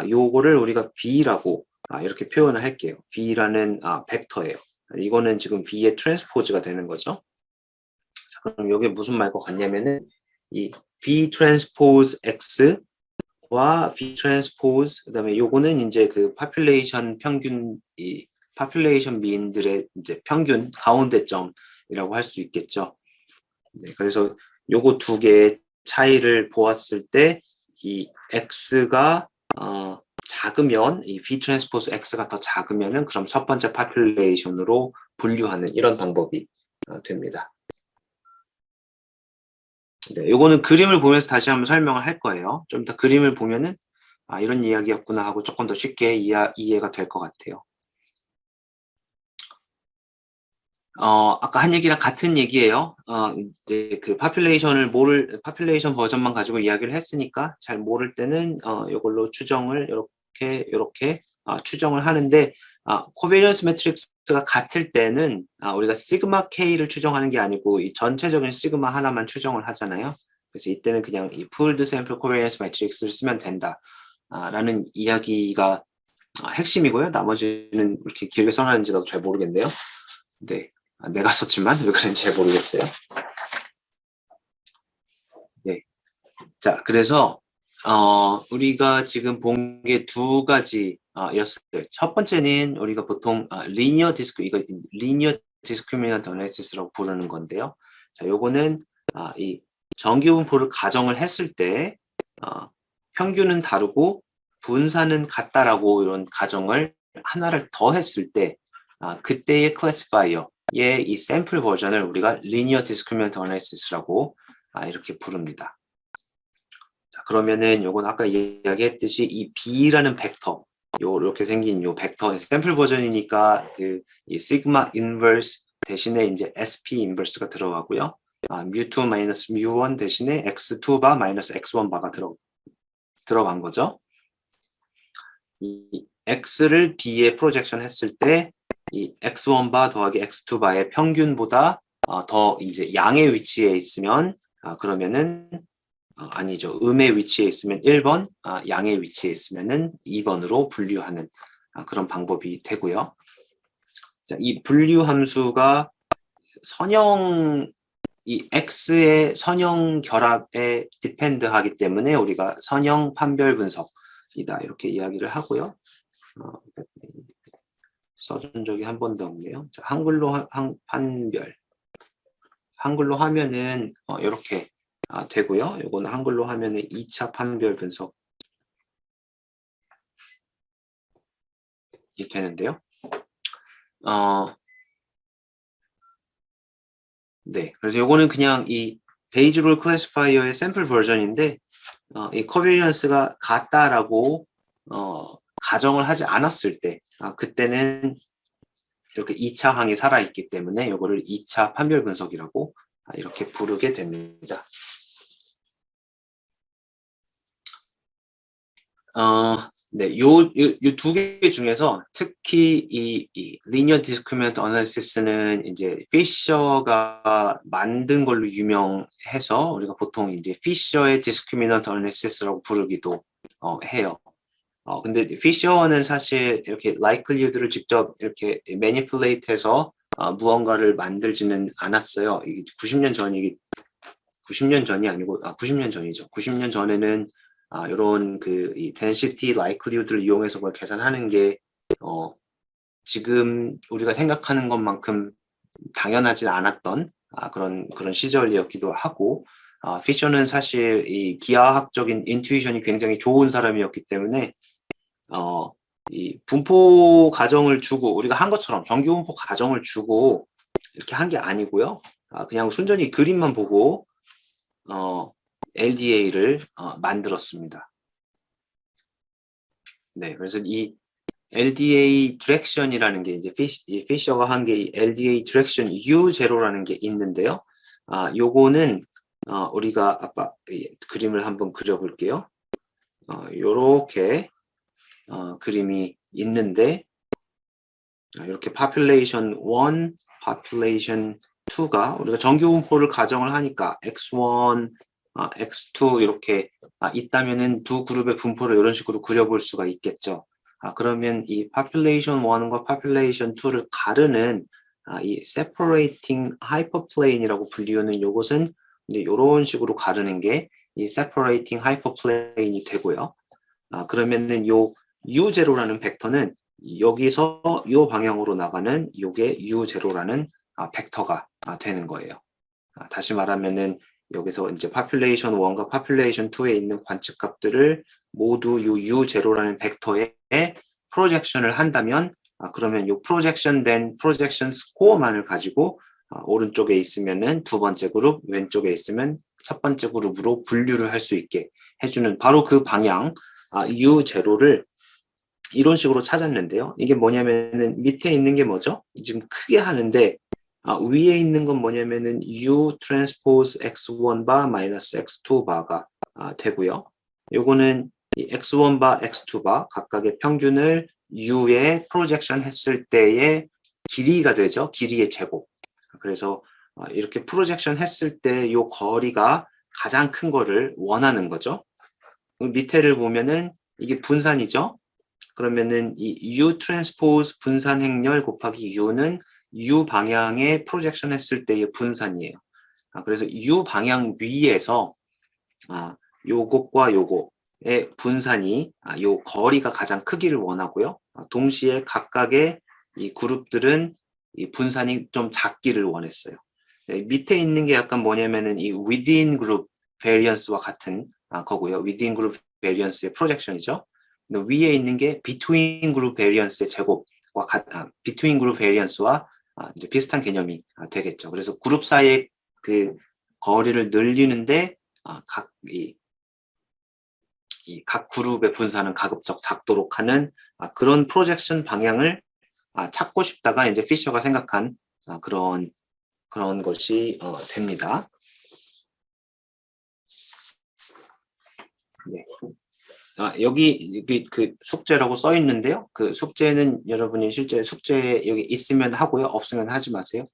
A: 요거를 우리가 b라고 이렇게 표현을 할게요. b라는 벡터예요. 이거는 지금 b의 트랜스포즈가 되는 거죠. 자, 그럼 이게 무슨 말과 같냐면은 이 b 트랜스포즈 x와 b 트랜스포즈 그다음에 요거는 이제 그 파퓰레이션 평균 이 파퓰레이션 미인들의 이제 평균 가운데점이라고 할 수 있겠죠. 네, 그래서 요거 두 개의 차이를 보았을 때 이 x가 작으면 이 b 트랜스포즈 x가 더 작으면은 그럼 첫 번째 파퓰레이션으로 분류하는 이런 방법이 됩니다. 네, 요거는 그림을 보면서 다시 한번 설명을 할 거예요. 좀 더 그림을 보면은 이런 이야기였구나 하고 조금 더 쉽게 이해가 될 것 같아요. 아까 한 얘기랑 같은 얘기예요. 이제 그 파퓰레이션 버전만 가지고 이야기를 했으니까 잘 모를 때는 이걸로 추정을 이렇게 추정을 하는데 코베리언스 매트릭스가 같을 때는 우리가 시그마 K를 추정하는 게 아니고 이 전체적인 시그마 하나만 추정을 하잖아요. 그래서 이때는 그냥 이 풀드 샘플 코베리언스 매트릭스를 쓰면 된다. 라는 이야기가 핵심이고요. 나머지는 이렇게 길게 써놨는지 나도 잘 모르겠네요. 네. 내가 썼지만 왜 그런지 잘 모르겠어요. 네. 자, 그래서 우리가 지금 본 게 두 가지 였어요. 첫 번째는 우리가 보통 리니어 디스크리미넌트 어널리시스라고 부르는 건데요. 자, 요거는 이 정규분포를 가정을 했을 때 평균은 다르고 분산은 같다라고 이런 가정을 하나를 더 했을 때 그때의 클래시파이어의 이 샘플 버전을 우리가 리니어 디스크리미넌트 어널리시스라고 이렇게 부릅니다. 자, 그러면은 요건 아까 이야기했듯이 이 B라는 벡터 요렇게 생긴 요 벡터의 샘플 버전이니까 이 시그마 인버스 대신에 이제 SP 인버스가 들어가고요. mu2 마이너스 mu1 대신에 x2바 마이너스 x1바가 들어간 거죠. 이 x를 b에 프로젝션 했을 때 이 x1바 더하기 x2바의 평균보다 더 이제 양의 위치에 있으면 그러면은 아니죠. 음의 위치에 있으면 1번, 양의 위치에 있으면은 2번으로 분류하는 그런 방법이 되고요. 자, 이 분류 함수가 이 x의 선형 결합에 디펜드하기 때문에 우리가 선형 판별 분석이다 이렇게 이야기를 하고요. 써준 적이 한 번도 없네요. 자, 한글로 판별. 한글로 하면은 이렇게 되고요. 이거는 한글로 하면은 2차 판별 분석이 되는데요. 네, 그래서 이거는 그냥 이 베이즈 룰 클래시파이어의 샘플 버전인데 이 코베리언스가 같다라고 가정을 하지 않았을 때 그때는 이렇게 2차 항이 살아있기 때문에 이거를 2차 판별 분석이라고 이렇게 부르게 됩니다. 네, 요 두 개 중에서 특히 이 linear discriminant analysis는 이제 피셔가 만든 걸로 유명해서 우리가 보통 이제 피셔의 discriminant analysis라고 부르기도 해요. 근데 피셔는 사실 이렇게 likelihood를 직접 이렇게 manipulate해서 무언가를 만들지는 않았어요. 이게 90년 전이 90년 전이 아니고 90년 전이죠. 90년 전에는 이런 그 이 density likelihood를 이용해서 뭘 계산하는 게 지금 우리가 생각하는 것만큼 당연하지 않았던 그런 시절이었기도 하고 피셔는 사실 이 기하학적인 인투이션이 굉장히 좋은 사람이었기 때문에 이 분포 가정을 주고 우리가 한 것처럼 정규 분포 가정을 주고 이렇게 한 게 아니고요. 그냥 순전히 그림만 보고 LDA를 만들었습니다. 네, 그래서 이 LDA 디렉션이라는 게 이제 피셔가 한 게 LDA 디렉션 U0라는 게 있는데요. 요거는 우리가 아까 그림을 한번 그려볼게요. 요렇게 그림이 있는데 이렇게 population 1, population 2가 우리가 정규 분포를 가정을 하니까 x1, x2 이렇게 있다면은 두 그룹의 분포를 이런 식으로 그려볼 수가 있겠죠. 그러면 이 population 1과 population 2를 가르는 이 separating hyperplane이라고 불리우는 이것은 이제 이런 식으로 가르는 게 이 separating hyperplane이 되고요. 그러면은 요 U0라는 벡터는 여기서 이 방향으로 나가는 요게 U0라는 벡터가 되는 거예요. 다시 말하면은 여기서 이제 population 1과 population 2에 있는 관측값들을 모두 요 U0라는 벡터에 프로젝션을 한다면 그러면 요 프로젝션 된 프로젝션 스코어만을 가지고 오른쪽에 있으면은 두 번째 그룹, 왼쪽에 있으면 첫 번째 그룹으로 분류를 할 수 있게 해주는 바로 그 방향 U0를 이런 식으로 찾았는데요. 이게 뭐냐면은 밑에 있는 게 뭐죠? 지금 크게 하는데 위에 있는 건 뭐냐면은 U 트랜스포즈 X1 바 마이너스 X2 바가 되고요. 요거는 이 X1 바, X2 바 각각의 평균을 U에 프로젝션 했을 때의 길이가 되죠. 길이의 제곱. 그래서 이렇게 프로젝션 했을 때 요 거리가 가장 큰 거를 원하는 거죠. 밑에를 보면은 이게 분산이죠. 그러면은 이 U 트랜스포즈 분산 행렬 곱하기 U는 U 방향에 프로젝션 했을 때의 분산이에요. 그래서 U 방향 위에서 요것과 요거의 분산이 요 거리가 가장 크기를 원하고요. 동시에 각각의 이 그룹들은 이 분산이 좀 작기를 원했어요. 네, 밑에 있는 게 약간 뭐냐면은 이 within group variance와 같은 거고요. within group variance의 프로젝션이죠. 위에 있는 게 between group variance의 제곱과 between group variance와 이제 비슷한 개념이 되겠죠. 그래서 그룹 사이의 그 거리를 늘리는데 각 그룹의 분산은 가급적 작도록 하는 그런 프로젝션 방향을 찾고 싶다가 이제 피셔가 생각한 그런 것이 됩니다. 네. 여기 그 숙제라고 써 있는데요. 그 숙제는 여러분이 실제 숙제 여기 있으면 하고요. 없으면 하지 마세요.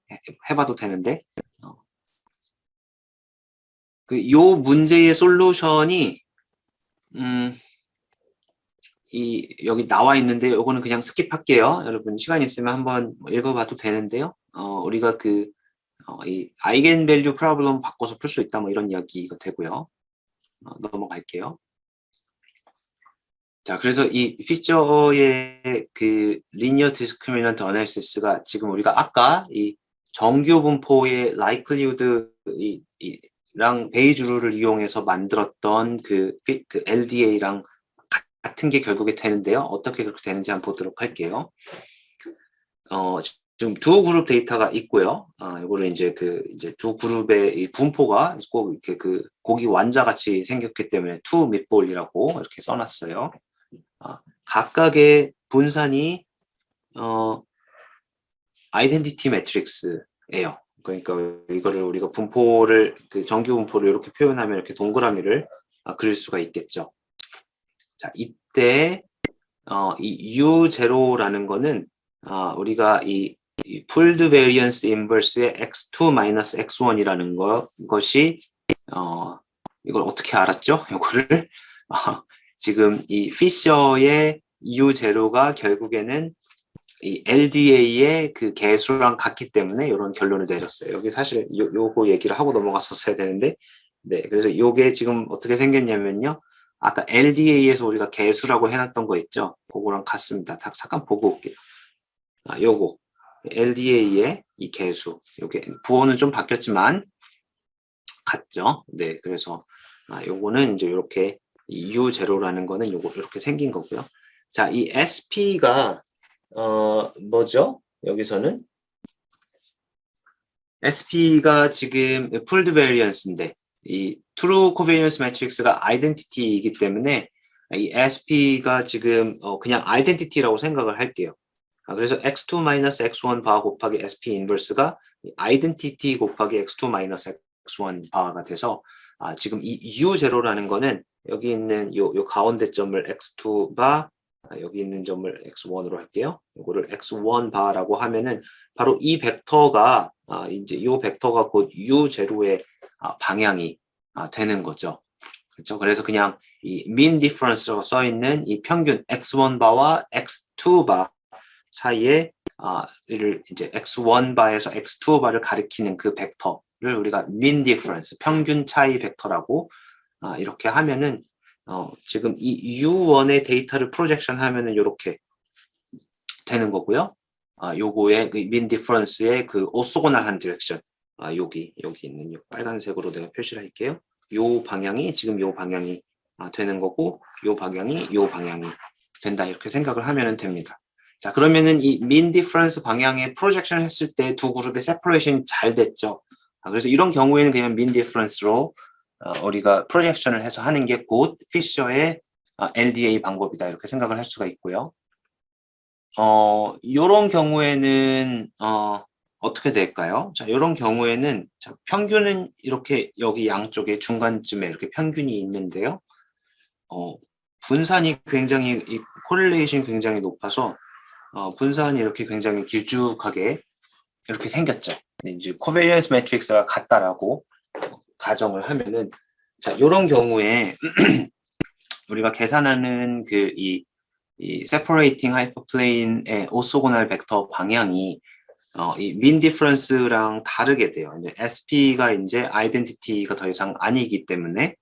A: 해봐도 되는데. 요 문제의 솔루션이 여기 나와 있는데 요거는 그냥 스킵할게요. 여러분 시간 있으면 한번 읽어봐도 되는데요. 우리가 이 아이겐밸류 프로블럼 바꿔서 풀 수 있다 뭐 이런 이야기가 되고요. 넘어갈게요. 자, 그래서 이 피처의 그 리니어 디스크리미넌트 어널리시스가 지금 우리가 아까 이 정규 분포의 likelihood 랑 베이즈 룰을 이용해서 만들었던 그 LDA랑 같은 게 결국에 되는데요. 어떻게 그렇게 되는지 한번 보도록 할게요. 지금 두 그룹 데이터가 있고요. 이거를 이제 이제 두 그룹의 이 분포가 꼭 이렇게 고기 완자 같이 생겼기 때문에 투 밑볼이라고 이렇게 써놨어요. 각각의 분산이 아이덴티티 매트릭스예요. 그러니까 이거를 우리가 분포를 정규 분포를 이렇게 표현하면 이렇게 동그라미를 그릴 수가 있겠죠. 자, 이때 이 U0라는 거는 우리가 이 pooled variance inverse의 x2 마이너스 x1이라는 것이 이걸 어떻게 알았죠? 이거를 지금 이 피셔의 U0가 결국에는 이 LDA의 그 개수랑 같기 때문에 이런 결론을 내렸어요. 여기 사실 요거 얘기를 하고 넘어갔었어야 되는데, 네, 그래서 요게 지금 어떻게 생겼냐면요. 아까 LDA에서 우리가 개수라고 해놨던 거 있죠? 그거랑 같습니다. 잠깐 보고 올게요. 요거 LDA의 이 개수, 요게 부호는 좀 바뀌었지만 같죠? 네, 그래서 요거는 이제 이렇게 U0라는 거는 요거 이렇게 생긴 거고요. 자, 이 SP가 뭐죠? 여기서는 SP가 지금 pooled variance인데 이 true covariance matrix가 identity이기 때문에 이 SP가 지금 그냥 identity라고 생각을 할게요. 그래서 x2 마이너스 x1 바 곱하기 SP 인버스가 identity 곱하기 x2 마이너스 x1 바가 돼서 지금 이 U0라는 거는 여기 있는 요 가운데 점을 x2 바 여기 있는 점을 x1으로 할게요. 이거를 x1 바라고 하면은 바로 이 벡터가 이제 이 벡터가 곧 U0의 방향이 되는 거죠. 그렇죠? 그래서 그냥 이 mean difference라고 써 있는 이 평균 x1 바와 x2 바 사이에 이를 이제 x1 바에서 x2 바를 가리키는 그 벡터를 우리가 mean difference 평균 차이 벡터라고 이렇게 하면은 지금 이 U1의 데이터를 프로젝션 하면은 이렇게 되는 거고요. 요거의 그 mean difference의 그 오소고널한 디렉션, 여기 있는 요 빨간색으로 내가 표시를 할게요. 요 방향이 지금 요 방향이 되는 거고, 요 방향이 된다 이렇게 생각을 하면 됩니다. 자, 그러면은 이 mean difference 방향에 프로젝션 했을 때 두 그룹의 세퍼레이션이 잘 됐죠. 그래서 이런 경우에는 그냥 mean difference로 우리가 프로젝션을 해서 하는 게 곧 피셔의 LDA 방법이다 이렇게 생각을 할 수가 있고요. 요런 경우에는 어떻게 될까요? 자, 요런 경우에는 자, 평균은 이렇게 여기 양쪽에 중간쯤에 이렇게 평균이 있는데요. 분산이 굉장히 이 코릴레이션이 굉장히 높아서 분산이 이렇게 굉장히 길쭉하게 이렇게 생겼죠. 이제 코베리언스 매트릭스가 같다라고 가정을 하면은 자, 요런 경우에 우리가 계산하는 그 이 separating hyperplane의 오소고널 벡터 방향이 이 mean difference랑 다르게 돼요. 이제 SP가 이제 identity가 더 이상 아니기 때문에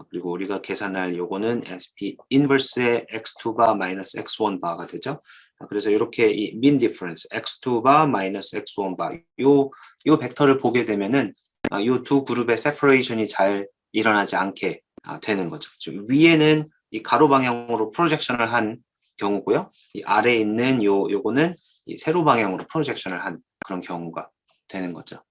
A: 그리고 우리가 계산할 요거는 SP inverse의 x2 바 마이너스 x1 바가 되죠. 그래서 이렇게 이 mean difference x2 바 마이너스 x1 바 요 벡터를 보게 되면은 요 두 그룹의 separation이 잘 일어나지 않게 되는 거죠. 지금 위에는 이 가로 방향으로 프로젝션을 한 경우고요. 이 아래에 있는 요거는 이 세로 방향으로 프로젝션을 한 그런 경우가 되는 거죠.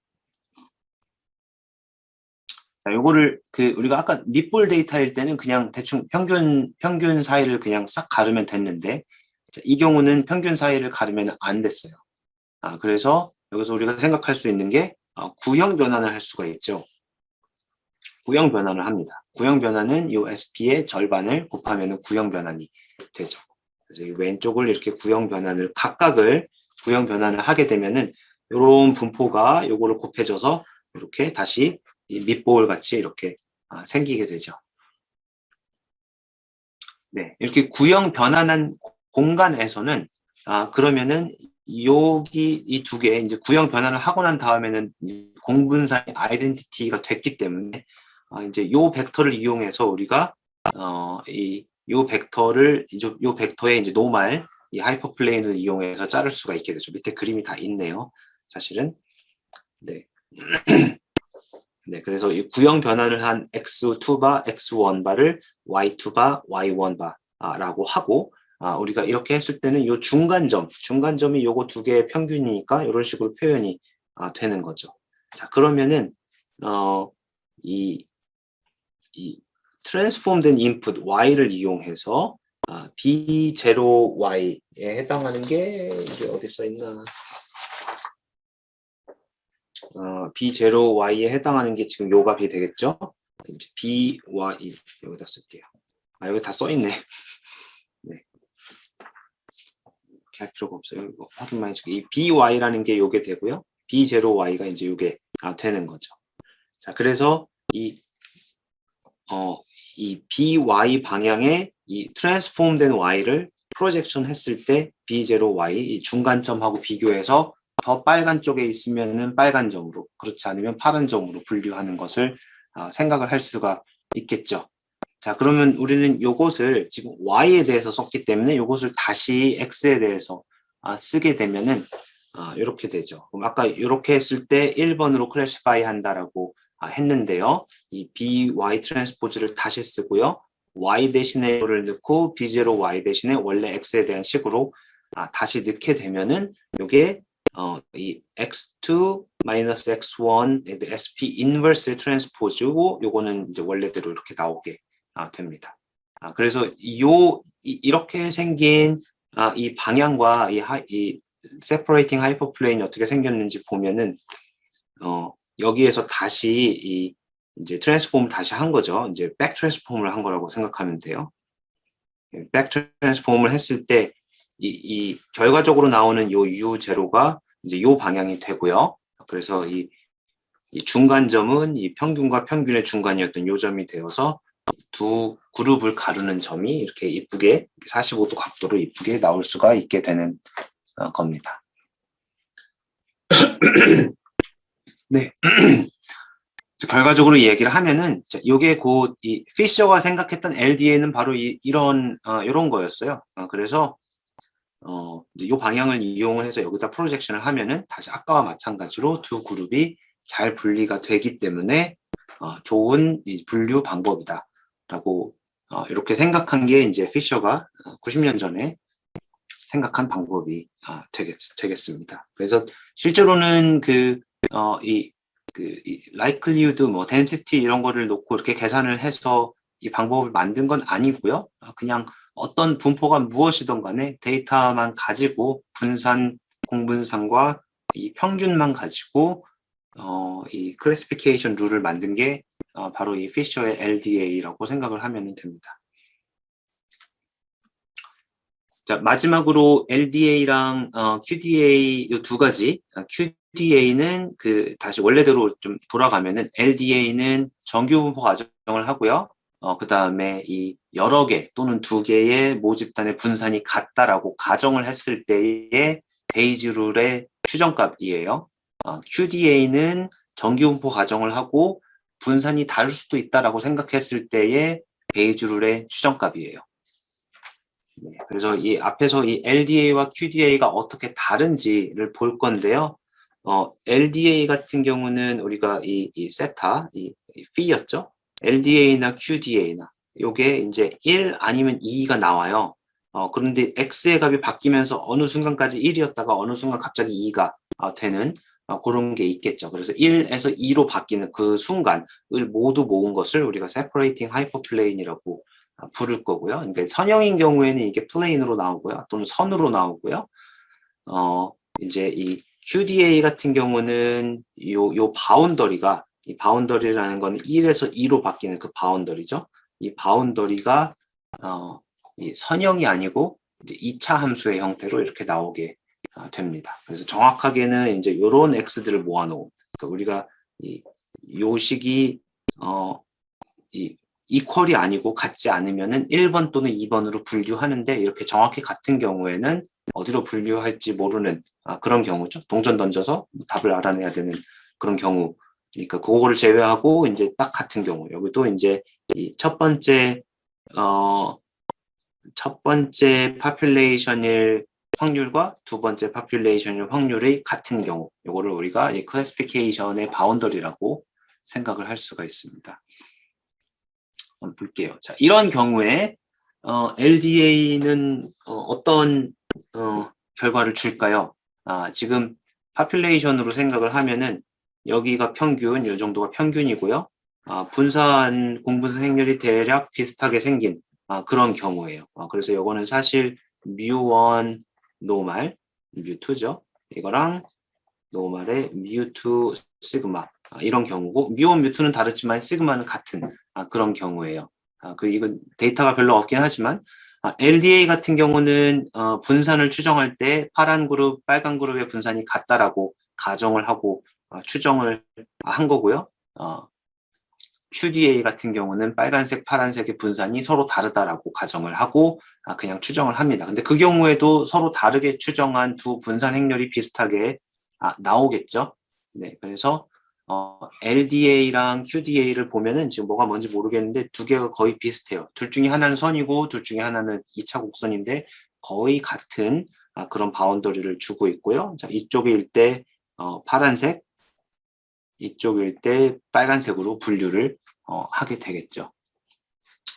A: 자, 요거를 우리가 아까 밑볼 데이터일 때는 그냥 대충 평균 사이를 그냥 싹 가르면 됐는데 자, 이 경우는 평균 사이를 가르면 안 됐어요. 그래서 여기서 우리가 생각할 수 있는 게 구형 변환을 할 수가 있죠. 구형 변환을 합니다. 구형 변환은 이 SP의 절반을 곱하면 구형 변환이 되죠. 그래서 이 왼쪽을 이렇게 구형 변환을 각각을 구형 변환을 하게 되면은 이런 분포가 요거를 곱해져서 이렇게 다시 이 밑볼 같이 이렇게 생기게 되죠. 네, 이렇게 구형 변환한 공간에서는 그러면은 여기 이 두 개 이제 구형 변환을 하고 난 다음에는 공분사의 아이덴티티가 됐기 때문에 이제 요 벡터를 이용해서 우리가 요 벡터를 요 벡터의 이제 노말 이 하이퍼플레인을 이용해서 자를 수가 있게 되죠. 밑에 그림이 다 있네요. 사실은 네. 네, 그래서 이 구형 변환을 한 x2바, x1바를 y2바, y1바라고 하고 우리가 이렇게 했을 때는 이 중간점이 요거 두 개의 평균이니까 이런 식으로 표현이 되는 거죠. 자, 그러면은 이 트랜스폼된 인풋 y를 이용해서 b0y에 해당하는 게 이게 어디 써 있나? b0y에 해당하는 게 지금 요 값이 되겠죠? 이제 by 여기다 쓸게요. 여기 다 써있네. 네. 이렇게 할 필요가 없어요. 이거 확인만 해주고 이 by라는 게 요게 되고요. b0y가 이제 요게 되는 거죠. 자, 그래서 이 by 방향의 이 트랜스폼된 y를 프로젝션 했을 때 b0y 이 중간점하고 비교해서 더 빨간 쪽에 있으면은 빨간 점으로, 그렇지 않으면 파란 점으로 분류하는 것을 생각을 할 수가 있겠죠. 자, 그러면 우리는 요것을 지금 y에 대해서 썼기 때문에 요것을 다시 x에 대해서 쓰게 되면은 이렇게 되죠. 그럼 아까 이렇게 했을 때 1번으로 클래시파이 한다라고 했는데요. 이 by 트랜스포즈를 다시 쓰고요. y 대신에 이거를 넣고 b0y 대신에 원래 x에 대한 식으로 다시 넣게 되면은 요게 이 x2 마이너스 x1 sp 인버스 트랜스포즈고 요거는 이제 원래대로 이렇게 나오게 됩니다. 그래서 이렇게 생긴 이 방향과 이 separating hyperplane이 어떻게 생겼는지 보면은 여기에서 다시 이제 트랜스폼을 다시 한 거죠. 이제 백 트랜스폼을 한 거라고 생각하면 돼요. 백 트랜스폼을 했을 때 이 결과적으로 나오는 요 U0가 이제 요 방향이 되고요. 그래서 이 중간점은 이 평균과 평균의 중간이었던 요 점이 되어서 두 그룹을 가르는 점이 이렇게 이쁘게 45도 각도로 이쁘게 나올 수가 있게 되는 겁니다. 네. 결과적으로 이 얘기를 하면은 이게 곧 이 피셔가 생각했던 LDA는 바로 이런 거였어요. 그래서 이 방향을 이용을 해서 여기다 프로젝션을 하면은 다시 아까와 마찬가지로 두 그룹이 잘 분리가 되기 때문에 좋은 이 분류 방법이다라고 이렇게 생각한 게 이제 피셔가 90년 전에 생각한 방법이 되겠습니다. 그래서 실제로는 이 likelihood, 뭐 density 이런 거를 놓고 이렇게 계산을 해서 이 방법을 만든 건 아니고요. 그냥 어떤 분포가 무엇이든 간에 데이터만 가지고 분산, 공분산과 이 평균만 가지고 이 클래시피케이션 룰을 만든 게 바로 이 피셔의 LDA라고 생각을 하면 됩니다. 자, 마지막으로 LDA랑 QDA 이 두 가지. QDA는 다시 원래대로 좀 돌아가면은 LDA는 정규 분포 가정을 하고요. 그 다음에 이 여러 개 또는 두 개의 모집단의 분산이 같다라고 가정을 했을 때의 베이지 룰의 추정값이에요. QDA는 정규 분포 가정을 하고 분산이 다를 수도 있다라고 생각했을 때의 베이지 룰의 추정값이에요. 네, 그래서 이 앞에서 이 LDA와 QDA가 어떻게 다른지를 볼 건데요. LDA 같은 경우는 우리가 이 세타, 이 P였죠. LDA나 QDA나 요게 이제 1 아니면 2가 나와요. 그런데 X의 값이 바뀌면서 어느 순간까지 1이었다가 어느 순간 갑자기 2가 되는 그런 게 있겠죠. 그래서 1에서 2로 바뀌는 그 순간을 모두 모은 것을 우리가 separating hyperplane이라고 부를 거고요. 그러니까 선형인 경우에는 이게 플레인으로 나오고요. 또는 선으로 나오고요. 이제 이 QDA 같은 경우는 요 바운더리가, 이 바운더리라는 건 1에서 2로 바뀌는 그 바운더리죠. 이 바운더리가 이 선형이 아니고 이제 2차 함수의 형태로 이렇게 나오게 됩니다. 그래서 정확하게는 이제 요런 x들을 모아놓은, 그러니까 우리가 요 식이 이 이퀄이 아니고 같지 않으면은 1번 또는 2번으로 분류하는데, 이렇게 정확히 같은 경우에는 어디로 분류할지 모르는 그런 경우죠. 동전 던져서 답을 알아내야 되는 그런 경우. 그러니까 그거를 제외하고 이제 딱 같은 경우. 여기도 이제 이 첫 번째 파퓰레이션일 확률과 두 번째 파퓰레이션일 확률이 같은 경우, 이거를 우리가 이 클래시피케이션의 바운더리라고 생각을 할 수가 있습니다. 한번 볼게요. 자, 이런 경우에 LDA는 어떤 결과를 줄까요? 지금 파퓰레이션으로 생각을 하면은 여기가 평균, 이 정도가 평균이고요. 분산, 공분산 행렬이 대략 비슷하게 생긴 그런 경우예요. 그래서 이거는 사실 mu1 노말, mu2죠. 이거랑 노말의 mu2 시그마 이런 경우고, mu1, mu2는 다르지만 시그마는 같은 그런 경우예요. 그 이건 데이터가 별로 없긴 하지만 LDA 같은 경우는 분산을 추정할 때 파란 그룹, 빨간 그룹의 분산이 같다라고 가정을 하고 추정을 한 거고요. QDA 같은 경우는 빨간색, 파란색의 분산이 서로 다르다라고 가정을 하고 그냥 추정을 합니다. 근데 그 경우에도 서로 다르게 추정한 두 분산 행렬이 비슷하게 나오겠죠. 네, 그래서 LDA랑 QDA를 보면은 지금 뭐가 뭔지 모르겠는데 두 개가 거의 비슷해요. 둘 중에 하나는 선이고 둘 중에 하나는 2차 곡선인데 거의 같은 그런 바운더리를 주고 있고요. 자, 이쪽일 때 파란색, 이쪽일 때 빨간색으로 분류를 하게 되겠죠.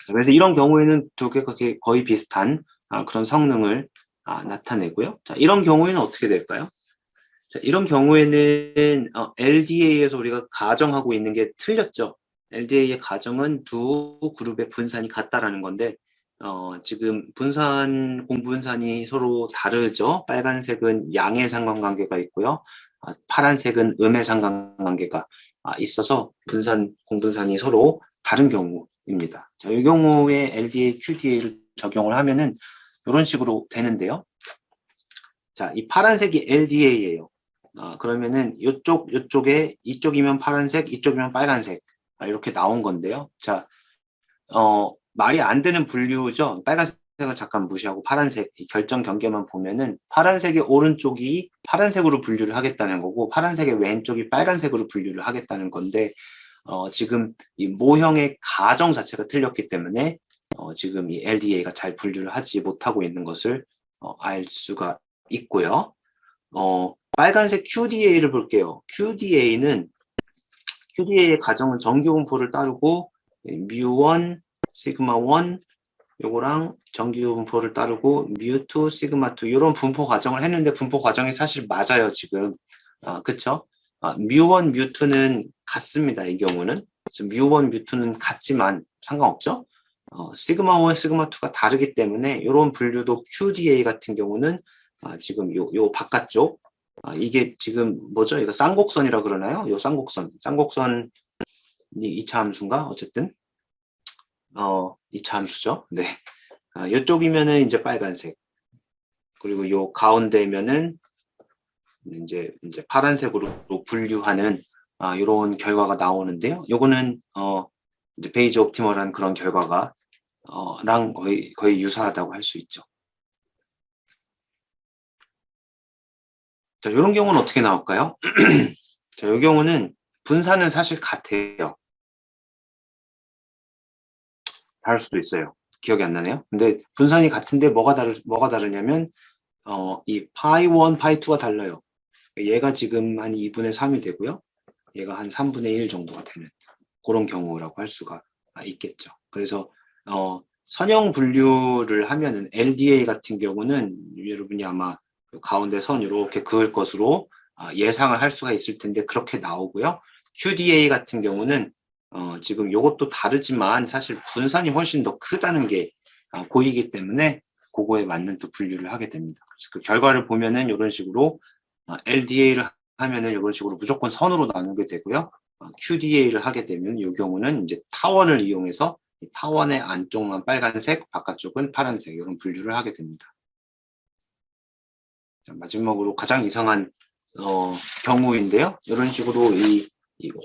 A: 그래서 이런 경우에는 두 개가 거의 비슷한 그런 성능을 나타내고요. 자, 이런 경우에는 어떻게 될까요? 자, 이런 경우에는 LDA에서 우리가 가정하고 있는 게 틀렸죠. LDA의 가정은 두 그룹의 분산이 같다라는 건데 지금 공분산이 서로 다르죠. 빨간색은 양의 상관관계가 있고요. 파란색은 음의 상관관계가 있어서 공분산이 서로 다른 경우입니다. 자, 이 경우에 LDA, QDA를 적용을 하면은 이런 식으로 되는데요. 자, 이 파란색이 LDA예요. 그러면은 이쪽이면 파란색, 이쪽이면 빨간색 이렇게 나온 건데요. 자, 말이 안 되는 분류죠. 빨간색은 잠깐 무시하고 파란색 결정 경계만 보면은 파란색의 오른쪽이 파란색으로 분류를 하겠다는 거고 파란색의 왼쪽이 빨간색으로 분류를 하겠다는 건데 지금 이 모형의 가정 자체가 틀렸기 때문에 지금 이 LDA가 잘 분류를 하지 못하고 있는 것을 알 수가 있고요. 빨간색 QDA를 볼게요. QDA의 가정은 정규분포를 따르고 뮤1, 시그마1 요거랑 정규분포를 따르고 뮤2, 시그마2 이런 분포 과정을 했는데 분포 과정이 사실 맞아요 지금. 그쵸? 뮤1, 뮤2는 같습니다. 이 경우는. 뮤1, 뮤2는 같지만 상관없죠? 시그마1, 시그마2가 다르기 때문에 이런 분류도 QDA 같은 경우는 지금 요 바깥쪽 이게 지금 뭐죠? 이거 쌍곡선이라 그러나요? 요 쌍곡선이 2차 함수인가? 어쨌든 2차 함수죠. 네. 이쪽이면은 이제 빨간색. 그리고 요 가운데면은 이제 파란색으로 분류하는 이런 결과가 나오는데요. 요거는 이제 베이지 옵티멀한 그런 결과가 랑 거의 유사하다고 할 수 있죠. 자, 이런 경우는 어떻게 나올까요? 자, 이 경우는 분산은 사실 같아요. 다를 수도 있어요. 기억이 안 나네요. 근데 분산이 같은데 뭐가 다르냐면 이 파이1, 파이2가 달라요. 얘가 지금 한 2분의 3이 되고요. 얘가 한 3분의 1 정도가 되는 그런 경우라고 할 수가 있겠죠. 그래서 선형 분류를 하면은 LDA 같은 경우는 여러분이 아마 가운데 선 이렇게 그을 것으로 예상을 할 수가 있을 텐데 그렇게 나오고요. QDA 같은 경우는 지금 이것도 다르지만 사실 분산이 훨씬 더 크다는 게 보이기 때문에 그거에 맞는 또 분류를 하게 됩니다. 그래서 그 결과를 보면은 이런 식으로 LDA를 하면은 이런 식으로 무조건 선으로 나누게 되고요. QDA를 하게 되면 이 경우는 이제 타원을 이용해서 타원의 안쪽만 빨간색, 바깥쪽은 파란색 이런 분류를 하게 됩니다. 자, 마지막으로 가장 이상한 경우인데요. 이런 식으로 이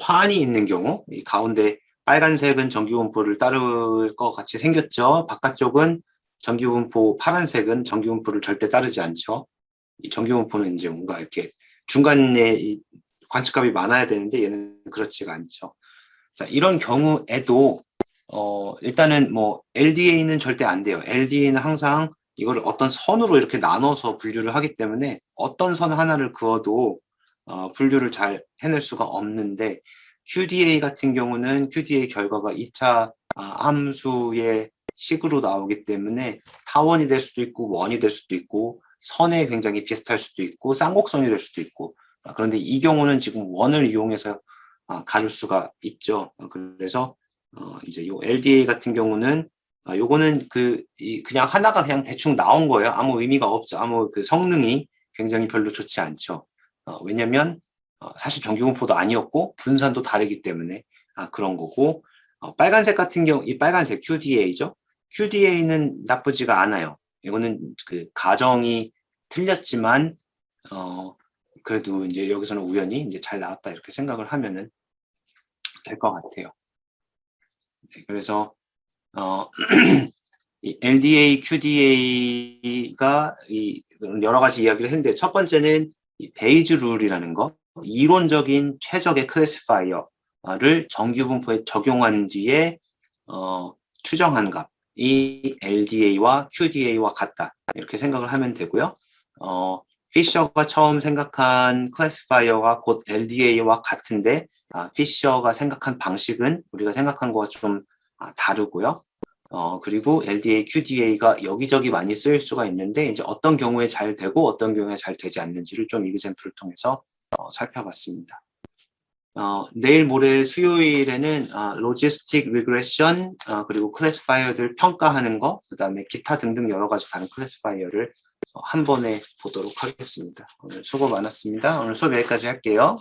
A: 환이 있는 경우, 이 가운데 빨간색은 정규분포를 따를 것 같이 생겼죠. 바깥쪽은 정규분포, 파란색은 정규분포를 절대 따르지 않죠. 이 정규분포는 이제 뭔가 이렇게 중간에 이 관측값이 많아야 되는데 얘는 그렇지가 않죠. 자, 이런 경우에도 일단은 뭐 LDA는 절대 안 돼요. LDA는 항상 이걸 어떤 선으로 이렇게 나눠서 분류를 하기 때문에 어떤 선 하나를 그어도 분류를 잘 해낼 수가 없는데 QDA 같은 경우는 QDA 결과가 2차 함수의 식으로 나오기 때문에 타원이 될 수도 있고 원이 될 수도 있고 선에 굉장히 비슷할 수도 있고 쌍곡선이 될 수도 있고 그런데 이 경우는 지금 원을 이용해서 가를 수가 있죠. 그래서 이제 요 LDA 같은 경우는 요거는 그냥 하나가 그냥 대충 나온 거예요. 아무 의미가 없죠. 아무 그 성능이 굉장히 별로 좋지 않죠. 왜냐면 사실 정규분포도 아니었고 분산도 다르기 때문에 그런 거고 빨간색 같은 경우, 이 빨간색 QDA죠. QDA는 나쁘지가 않아요. 이거는 그 가정이 틀렸지만, 그래도 이제 여기서는 우연히 이제 잘 나왔다 이렇게 생각을 하면은 될 것 같아요. 네, 그래서, 이 LDA, QDA가 이 여러 가지 이야기를 했는데, 첫 번째는 이 베이즈 룰이라는 거, 이론적인 최적의 클래시파이어를 정규분포에 적용한 뒤에 추정한 값이 LDA와 QDA와 같다 이렇게 생각을 하면 되고요. 피셔가 처음 생각한 클래시파이어가 곧 LDA와 같은데 피셔가 생각한 방식은 우리가 생각한 거와 좀 다르고요. 그리고 LDA, QDA가 여기저기 많이 쓰일 수가 있는데 이제 어떤 경우에 잘 되고 어떤 경우에 잘 되지 않는지를 좀 이그젬플을 통해서 살펴봤습니다. 내일 모레 수요일에는 로지스틱 리그레션 그리고 클래시파이어들 평가하는 거, 그 다음에 기타 등등 여러 가지 다른 클래시파이어를 한 번에 보도록 하겠습니다. 오늘 수고 많았습니다. 오늘 수업 여기까지 할게요.